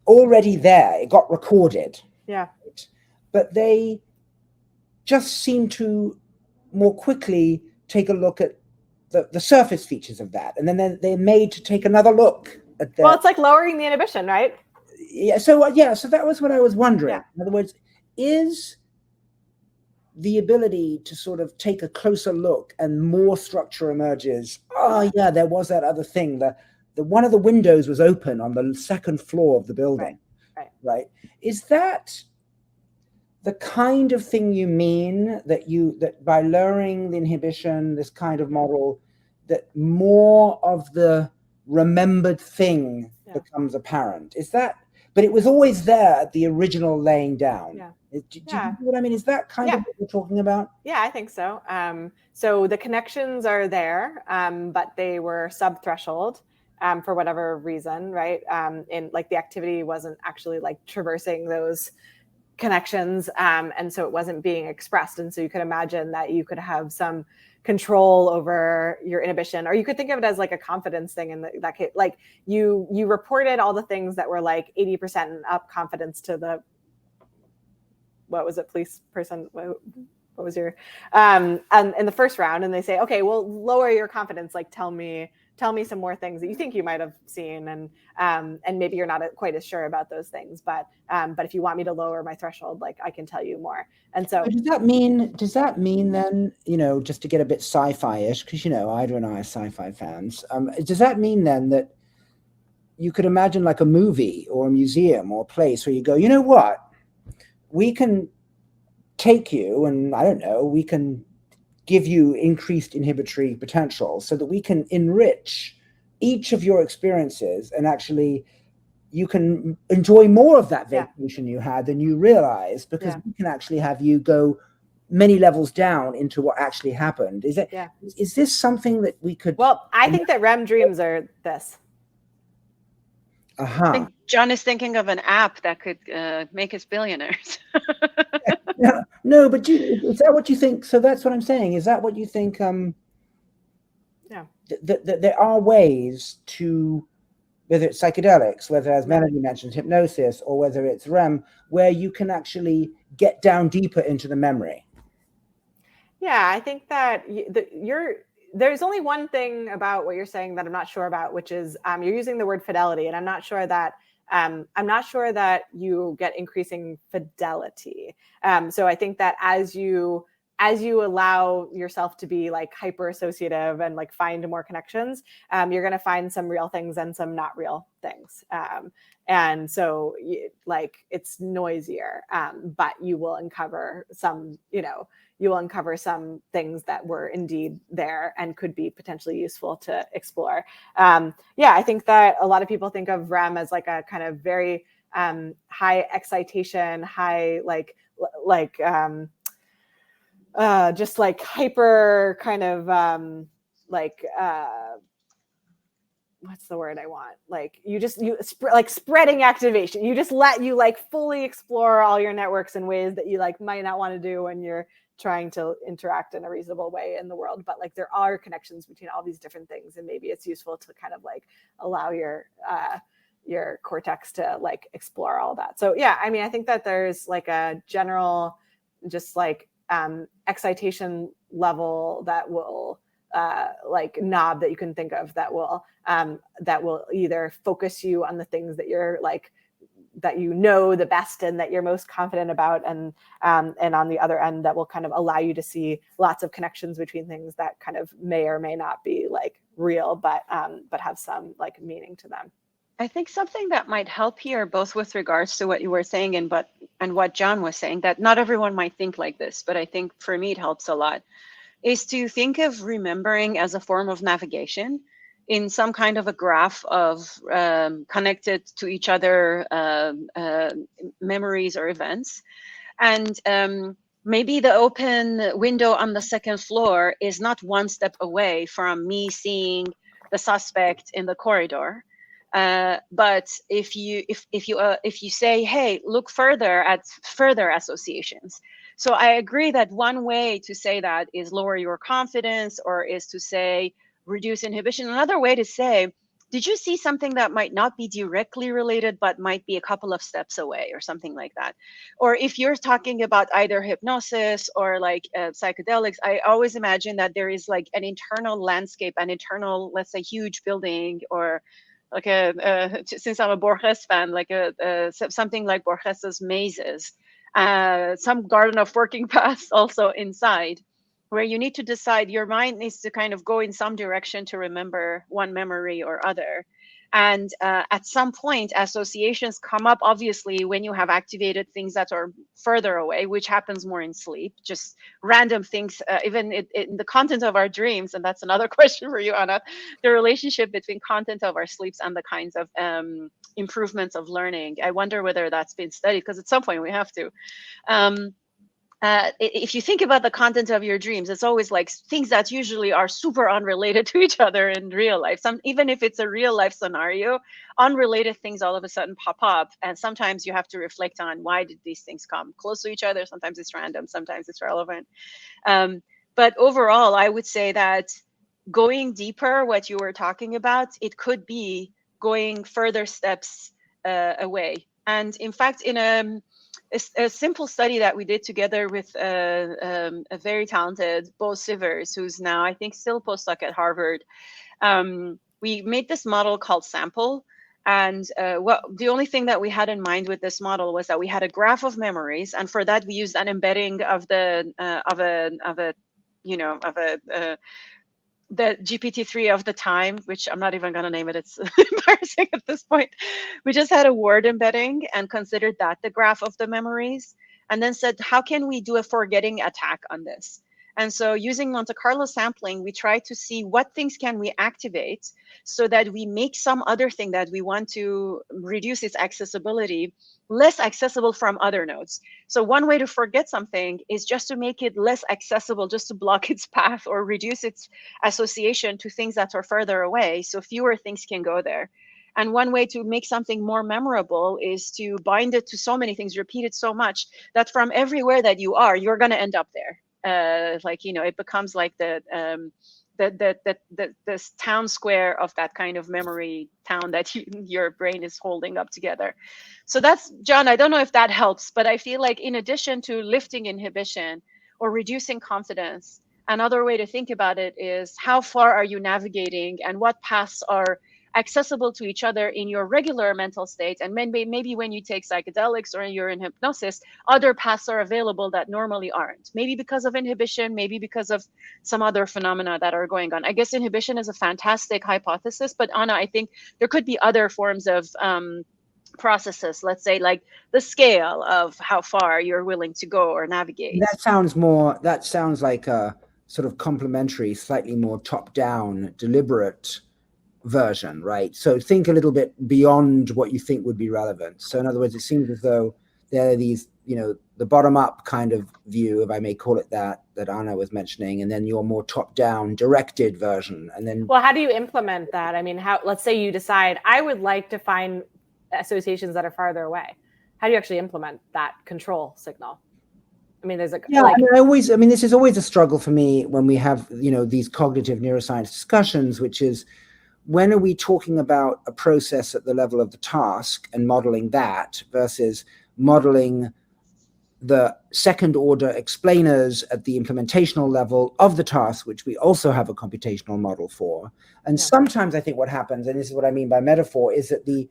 already there. It got recorded. Yeah. Right? But they just seem to more quickly take a look at the surface features of that. And then they're made to take another look at that. Well, it's like lowering the inhibition, right? Yeah. So that was what I was wondering. Yeah. In other words, is the ability to sort of take a closer look and more structure emerges. Oh yeah, there was that other thing. The one of the windows was open on the second floor of the building. Right. Is that the kind of thing you mean, that by lowering the inhibition, this kind of model, that more of the remembered thing becomes apparent? Is that? But it was always there at the original laying down. Yeah. Do you know what I mean? Is that kind of what we're talking about? Yeah, I think so. So the connections are there, but they were sub-threshold for whatever reason, right? And like the activity wasn't actually like traversing those connections, and so it wasn't being expressed. And so you could imagine that you could have some control over your inhibition, or you could think of it as like a confidence thing in that case. Like you reported all the things that were like 80% and up confidence to the, what was it, police person? What was your, and in the first round, and they say, okay, well, lower your confidence. Like, tell me some more things that you think you might have seen, and maybe you're not quite as sure about those things, but if you want me to lower my threshold, like I can tell you more. And so does that mean then, just to get a bit sci-fi-ish, because Ida and I are sci-fi fans, does that mean then that you could imagine like a movie or a museum or a place where you go, you know what, we can take you, and I don't know, we can give you increased inhibitory potential so that we can enrich each of your experiences, and actually you can enjoy more of that vacation you had than you realize, because we can actually have you go many levels down into what actually happened. Is this something that we could? Well, I think that REM dreams are this. I think John is thinking of an app that could make us billionaires. No, but is that what you think? So that's what I'm saying. Is that what you think? That there are ways to, whether it's psychedelics, whether, as Melanie mentioned, hypnosis, or whether it's REM, where you can actually get down deeper into the memory. Yeah, I think that there's only one thing about what you're saying that I'm not sure about, which is you're using the word fidelity, and I'm not sure that you get increasing fidelity. So I think that as you allow yourself to be like hyper associative and like find more connections, you're going to find some real things and some not real things. And so like it's noisier, but you will uncover some, things that were indeed there and could be potentially useful to explore. I think that a lot of people think of REM as like a kind of very high excitation, high just like hyper kind of what's the word I want? Like spreading activation. You just let you like fully explore all your networks in ways that you like might not want to do when you're trying to interact in a reasonable way in the world. But like there are connections between all these different things, and maybe it's useful to kind of like allow your cortex to like explore all that. So yeah, I mean, I think that there's like a general just like excitation level that will like knob that you can think of that will either focus you on the things that you're like, that you know the best and that you're most confident about, and on the other end that will kind of allow you to see lots of connections between things that kind of may or may not be like real, but have some like meaning to them. I think something that might help here, both with regards to what you were saying and what John was saying, that not everyone might think like this, but I think for me it helps a lot, is to think of remembering as a form of navigation in some kind of a graph of connected to each other memories or events. And maybe the open window on the second floor is not one step away from me seeing the suspect in the corridor. But if you say, hey, look further at further associations. So I agree that one way to say that is lower your confidence, or is to say reduce inhibition. Another way to say, did you see something that might not be directly related, but might be a couple of steps away, or something like that? Or if you're talking about either hypnosis or like psychedelics, I always imagine that there is like an internal landscape, an internal, let's say, huge building, or like since I'm a Borges fan, like something like Borges's mazes, some garden of working paths also inside, where you need to decide, your mind needs to kind of go in some direction to remember one memory or other. And at some point, associations come up, obviously, when you have activated things that are further away, which happens more in sleep, just random things, even in the content of our dreams. And that's another question for you, Anna, the relationship between content of our sleeps and the kinds of improvements of learning. I wonder whether that's been studied, because at some point we have to. If you think about the content of your dreams, it's always like things that usually are super unrelated to each other in real life. Even if it's a real life scenario, unrelated things all of a sudden pop up. And sometimes you have to reflect on, why did these things come close to each other? Sometimes it's random, sometimes it's relevant. But overall, I would say that going deeper, what you were talking about, it could be going further steps away. And in fact, in a simple study that we did together with a very talented Bo Sivers, who's now, I think, still postdoc at Harvard, we made this model called Sample. And the only thing that we had in mind with this model was that we had a graph of memories, and for that we used an embedding of the GPT-3 of the time, which I'm not even going to name it. It's embarrassing at this point. We just had a word embedding and considered that the graph of the memories, and then said, how can we do a forgetting attack on this? And so using Monte Carlo sampling, we tried to see what things can we activate so that we make some other thing that we want to reduce its accessibility less accessible from other nodes. So one way to forget something is just to make it less accessible, just to block its path or reduce its association to things that are further away, so fewer things can go there. And one way to make something more memorable is to bind it to so many things, repeat it so much that from everywhere that you are, you're going to end up there. It becomes like this town square of that kind of memory town that your brain is holding up together. So that's, John, I don't know if that helps, but I feel like in addition to lifting inhibition or reducing confidence, another way to think about it is how far are you navigating and what paths are accessible to each other in your regular mental state, and maybe when you take psychedelics or you're in hypnosis, other paths are available that normally aren't, maybe because of inhibition, maybe because of some other phenomena that are going on. I guess inhibition is a fantastic hypothesis, but Anna, I think there could be other forms of processes, let's say like the scale of how far you're willing to go or navigate. That sounds like a sort of complementary, slightly more top-down, deliberate version, right? So think a little bit beyond what you think would be relevant. So in other words, it seems as though there are these, the bottom-up kind of view, if I may call it that Anna was mentioning, and then your more top-down, directed version. And then, well, how do you implement that? I mean, let's say you decide, I would like to find associations that are farther away. How do you actually implement that control signal? I mean, there's this is always a struggle for me when we have, these cognitive neuroscience discussions, which is, when are we talking about a process at the level of the task and modeling that versus modeling the second order explainers at the implementational level of the task, which we also have a computational model for. And sometimes I think what happens, and this is what I mean by metaphor, is that the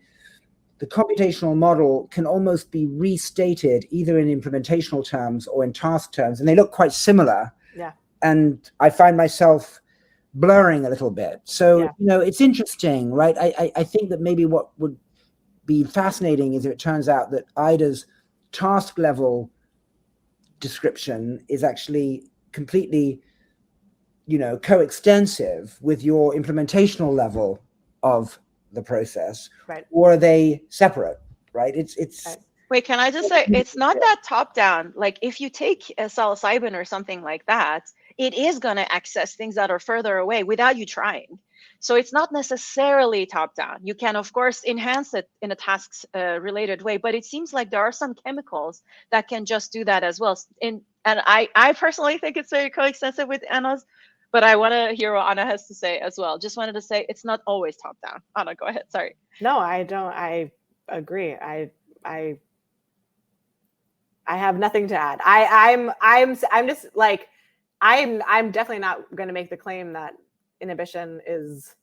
computational model can almost be restated either in implementational terms or in task terms, and they look quite similar. Yeah. And I find myself blurring a little bit. So, it's interesting, right? I think that maybe what would be fascinating is if it turns out that IDA's task level description is actually completely, coextensive with your implementational level of the process, right? Or are they separate, right? It's right. Wait, can I just say, it's not that top down. Like if you take a psilocybin or something like that, it is going to access things that are further away without you trying. So it's not necessarily top down. You can, of course, enhance it in a tasks related way, but it seems like there are some chemicals that can just do that as well. And I personally think it's very coextensive with Anna's, but I want to hear what Anna has to say as well. Just wanted to say it's not always top down. Anna, go ahead. Sorry. No, I don't. I agree. I have nothing to add. I'm just like, I'm definitely not going to make the claim that inhibition is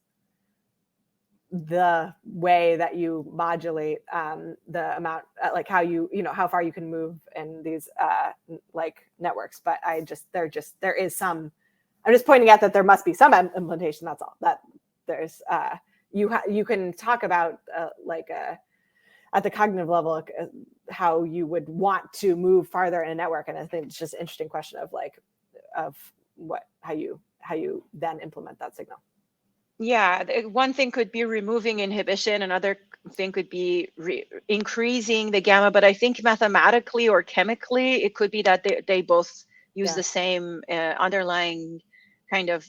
the way that you modulate the amount, like how how far you can move in these like networks. But there is some. I'm just pointing out that there must be some implementation. That's all. That there's you can talk about at the cognitive level how you would want to move farther in a network, and I think it's just an interesting question of how you then implement that signal. Yeah, one thing could be removing inhibition, another thing could be increasing the gamma, but I think mathematically or chemically it could be that they both use the same underlying kind of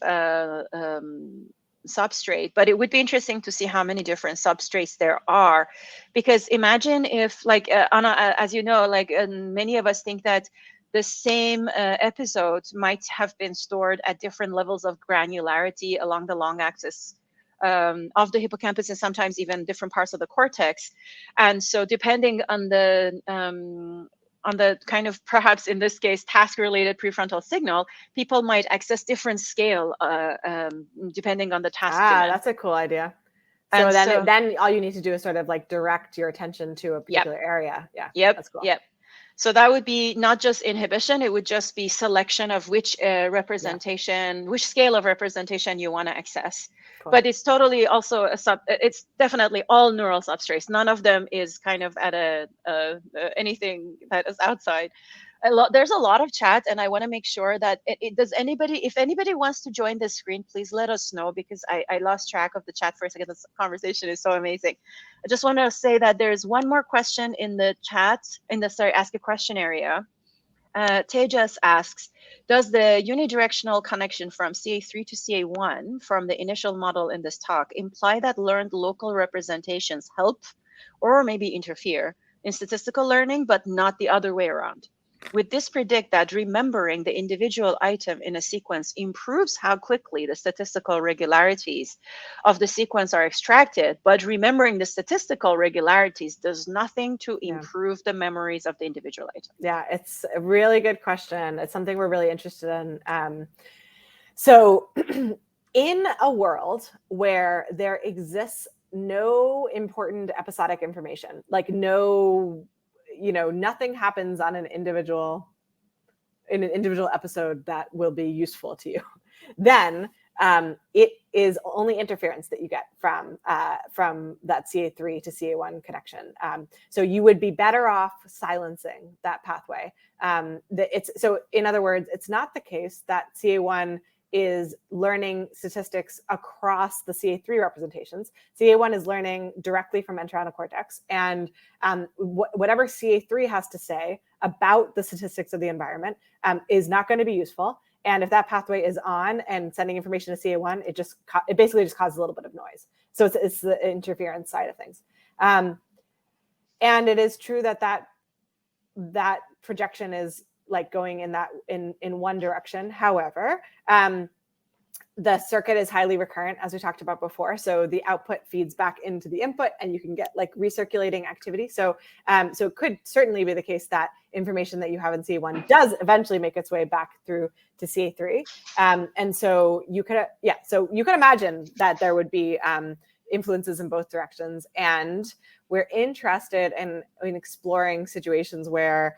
substrate. But it would be interesting to see how many different substrates there are, because imagine if, like Anna, as you know, like many of us think that the same episode might have been stored at different levels of granularity along the long axis of the hippocampus, and sometimes even different parts of the cortex. And so depending on the kind of, perhaps in this case, task-related prefrontal signal, people might access different scale depending on the task. That's a cool idea. So then all you need to do is sort of like direct your attention to a particular area. Yeah. Yep. That's cool. Yep. So that would be not just inhibition, it would just be selection of which representation, which scale of representation you want to access. Cool. But it's totally also it's definitely all neural substrates. None of them is kind of at anything that is outside. There's a lot of chat, and I want to make sure that if anybody wants to join the screen, please let us know, because I lost track of the chat for a second. This conversation is so amazing. I just want to say that there's one more question in the chat, ask a question area. Tejas asks, does the unidirectional connection from CA3 to CA1 from the initial model in this talk imply that learned local representations help or maybe interfere in statistical learning, but not the other way around? Would this predict that remembering the individual item in a sequence improves how quickly the statistical regularities of the sequence are extracted, but remembering the statistical regularities does nothing to improve the memories of the individual item? Yeah, it's a really good question. It's something we're really interested in. So in a world where there exists no important episodic information, like nothing happens on an individual episode that will be useful to you, then it is only interference that you get from that CA3 to CA1 connection. So you would be better off silencing that pathway. So in other words, it's not the case that CA1 is learning statistics across the CA3 representations. CA1 is learning directly from entorhinal cortex, and whatever CA3 has to say about the statistics of the environment is not going to be useful. And if that pathway is on and sending information to CA1, it basically just causes a little bit of noise. So it's the interference side of things. And it is true that projection is like going in one direction. However, the circuit is highly recurrent, as we talked about before. So the output feeds back into the input, and you can get like recirculating activity. So, so it could certainly be the case that information that you have in CA1 does eventually make its way back through to CA3. And so you could, so you could imagine that there would be influences in both directions. And we're interested in exploring situations where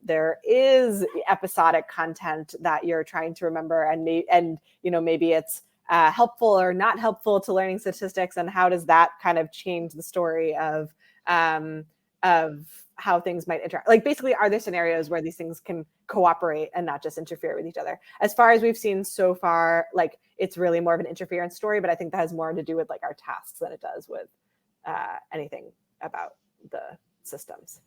there is episodic content that you're trying to remember, and maybe it's helpful or not helpful to learning statistics, and how does that kind of change the story of how things might interact? Like, basically, are there scenarios where these things can cooperate and not just interfere with each other? As far as we've seen so far, like, it's really more of an interference story, but I think that has more to do with like our tasks than it does with anything about the systems.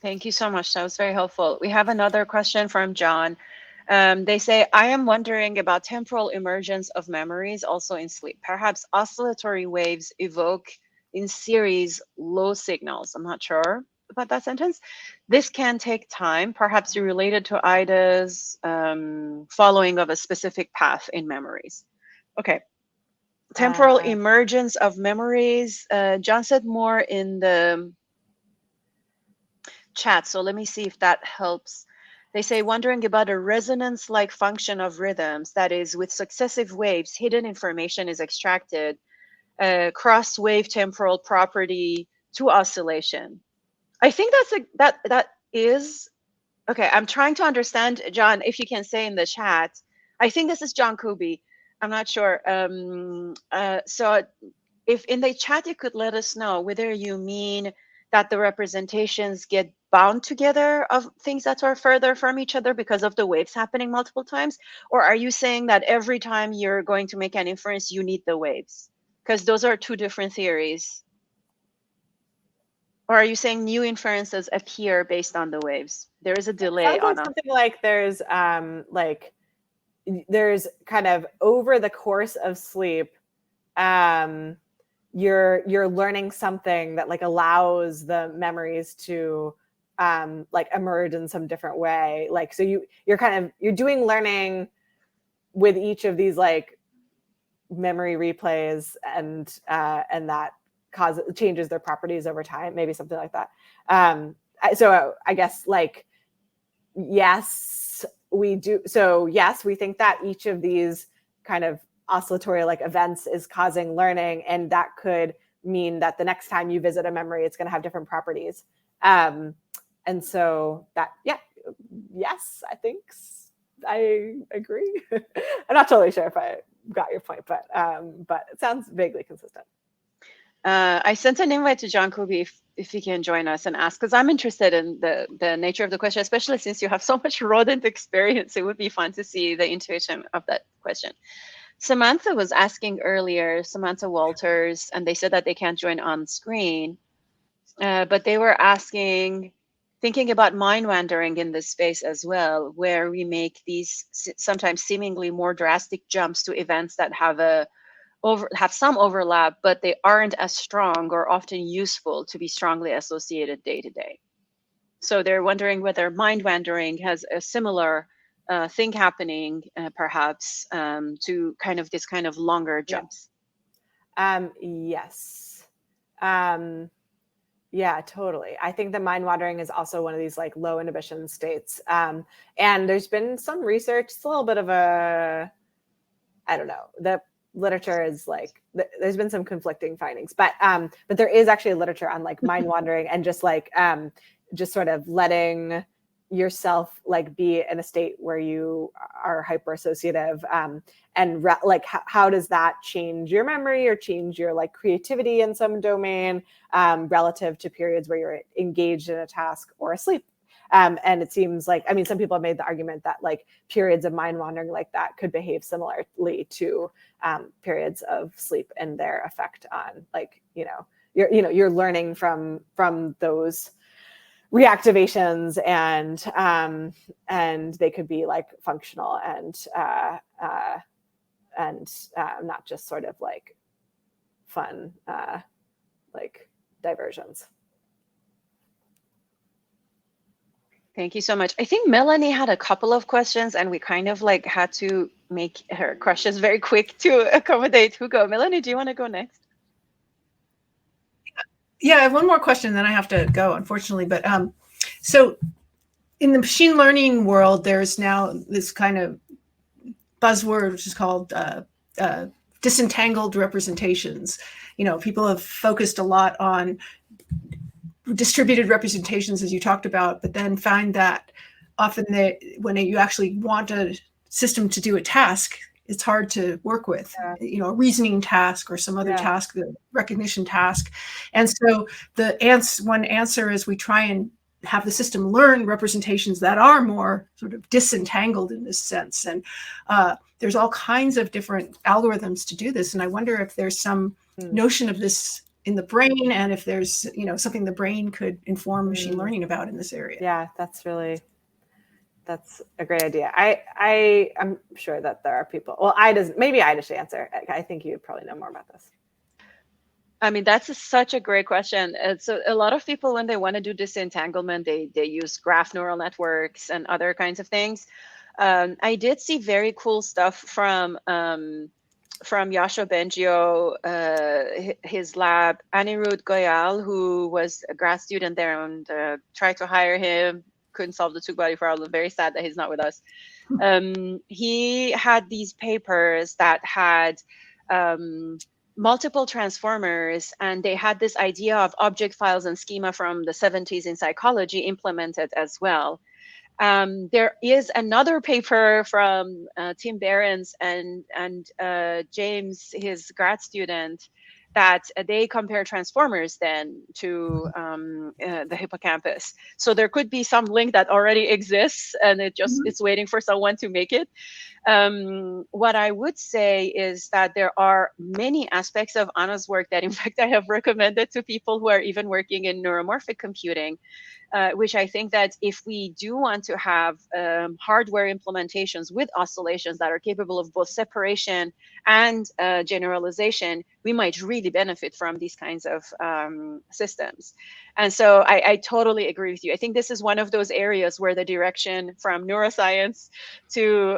Thank you so much. That was very helpful. We have another question from John. They say, I am wondering about temporal emergence of memories also in sleep. Perhaps oscillatory waves evoke in series low signals. I'm not sure about that sentence. This can take time, perhaps related to IDA's following of a specific path in memories. Okay. Temporal emergence of memories. John said more in the chat, so let me see if that helps. They say, wondering about a resonance-like function of rhythms, that is, with successive waves, hidden information is extracted, cross-wave temporal property to oscillation. I think that is okay. I'm trying to understand, John, if you can say in the chat. I think this is John Kuby. I'm not sure. So if in the chat you could let us know whether you mean that the representations get bound together of things that are further from each other because of the waves happening multiple times, or are you saying that every time you're going to make an inference, you need the waves? Because those are two different theories. Or are you saying new inferences appear based on the waves? There is a delay on something like there's kind of over the course of sleep, you're learning something that like allows the memories to like emerge in some different way. Like, so you're doing learning with each of these like memory replays, and that changes their properties over time, maybe something like that. So I guess like, yes, we do. So yes, we think that each of these kind of oscillatory like events is causing learning, and that could mean that the next time you visit a memory, it's going to have different properties. And so that, yes, I think I agree. I'm not totally sure if I got your point, but it sounds vaguely consistent. I sent an invite to John Kuby if he can join us and ask, because I'm interested in the nature of the question, especially since you have so much rodent experience. It would be fun to see the intuition of that question. Samantha was asking earlier, Samantha Walters, and they said that they can't join on screen, but they were asking, thinking about mind wandering in this space as well, where we make these sometimes seemingly more drastic jumps to events that have some overlap, but they aren't as strong or often useful to be strongly associated day to day. So they're wondering whether mind wandering has a similar thing happening, perhaps, to kind of this kind of longer jumps. Yes. Yeah, totally. I think the mind wandering is also one of these like low inhibition states. And there's been some research. It's a little bit of I don't know. The literature is like, there's been some conflicting findings, but there is actually literature on like mind wandering and just like, just sort of letting yourself like be in a state where you are hyper associative, and like how does that change your memory or change your like creativity in some domain, relative to periods where you're engaged in a task or asleep. And it seems like, I mean, some people have made the argument that like periods of mind wandering like that could behave similarly to periods of sleep and their effect on like, you're learning from those reactivations, and they could be like functional and not just sort of like fun like diversions. Thank you so much. I think Melanie had a couple of questions, and we kind of like had to make her questions very quick to accommodate Hugo. Melanie, do you want to go next? Yeah, I have one more question, then I have to go, unfortunately. But so in the machine learning world, there's now this kind of buzzword, which is called disentangled representations. People have focused a lot on distributed representations, as you talked about, but then find that often when you actually want a system to do a task, it's hard to work with, a reasoning task or some other task, the recognition task. And so one answer is we try and have the system learn representations that are more sort of disentangled in this sense. And there's all kinds of different algorithms to do this. And I wonder if there's some notion of this in the brain, and if there's something the brain could inform machine learning about in this area. Yeah, that's a great idea. I'm sure that there are people. Well, maybe I just answer. I think you probably know more about this. I mean, that's such a great question. So a lot of people, when they want to do disentanglement, they use graph neural networks and other kinds of things. I did see very cool stuff from Yasho Bengio, his lab. Anirudh Goyal, who was a grad student there, and tried to hire him, couldn't solve the two-body problem. Very sad that he's not with us. He had these papers that had multiple transformers, and they had this idea of object files and schema from the 70s in psychology implemented as well. There is another paper from Tim Behrens and James, his grad student, that they compare transformers then to the hippocampus. So there could be some link that already exists, and it's waiting for someone to make it. What I would say is that there are many aspects of Anna's work that, in fact, I have recommended to people who are even working in neuromorphic computing, which I think that if we do want to have hardware implementations with oscillations that are capable of both separation and generalization, we might really benefit from these kinds of systems. And so I totally agree with you. I think this is one of those areas where the direction from neuroscience to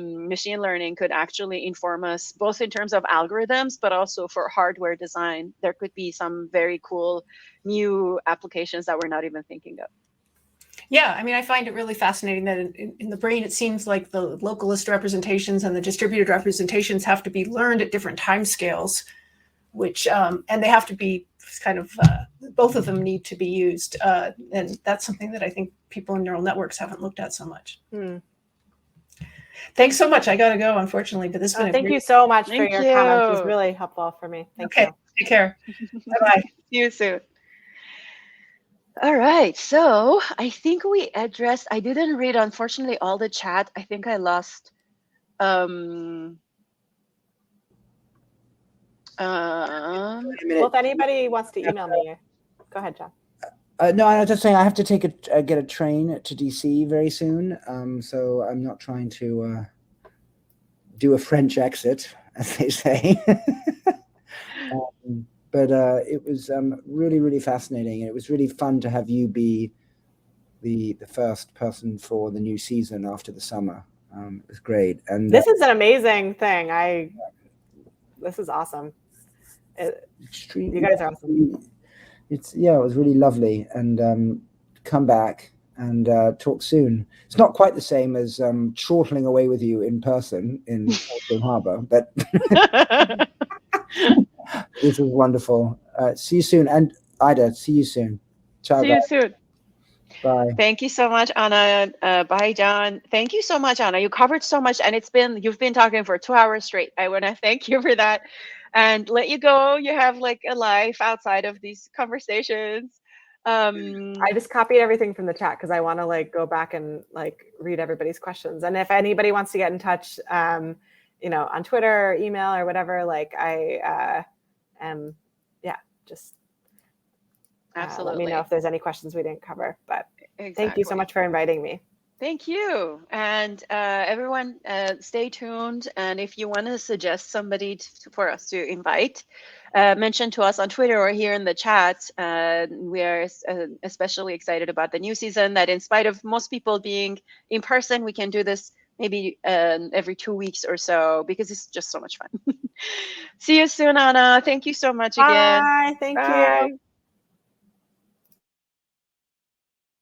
machine learning could actually inform us, both in terms of algorithms, but also for hardware design. There could be some very cool new applications that we're not even thinking of. Yeah, I mean, I find it really fascinating that in the brain, it seems like the localist representations and the distributed representations have to be learned at different timescales, which, and they have to be kind of, both of them need to be used. And that's something that I think people in neural networks haven't looked at so much. Thanks so much. I got to go, unfortunately, but this has been thank you so much for your comments. It was really helpful for me. Thank you. Take care. Bye-bye. See you soon. All right, so I think we addressed, I didn't read, unfortunately, all the chat. I think I lost, well, if anybody wants to email me, go ahead, John. No, I was just saying I have to get a train to DC very soon, so I'm not trying to do a French exit, as they say. But it was really, really fascinating, and it was really fun to have you be the first person for the new season after the summer. It was great, and this is an amazing thing. This is awesome. You guys are awesome. It was really lovely, and come back and talk soon. It's not quite the same as chortling away with you in person in Portland Harbor, but. This was wonderful. See you soon. And Ida, see you soon. Ciao. See you soon. Bye. Thank you so much, Anna. Bye, John. Thank you so much, Anna. You covered so much, and you've been talking for 2 hours straight. I want to thank you for that and let you go. You have like a life outside of these conversations. I just copied everything from the chat because I want to go back and read everybody's questions. And if anybody wants to get in touch, on Twitter or email or whatever, I am, just absolutely. Let me know if there's any questions we didn't cover, but Thank you so much for inviting me. Thank you. And everyone, stay tuned. And if you want to suggest somebody for us to invite, mention to us on Twitter or here in the chat. We are especially excited about the new season, that in spite of most people being in person, we can do this maybe every 2 weeks or so, because it's just so much fun. See you soon, Anna. Thank you so much again. Bye. Thank Bye. you.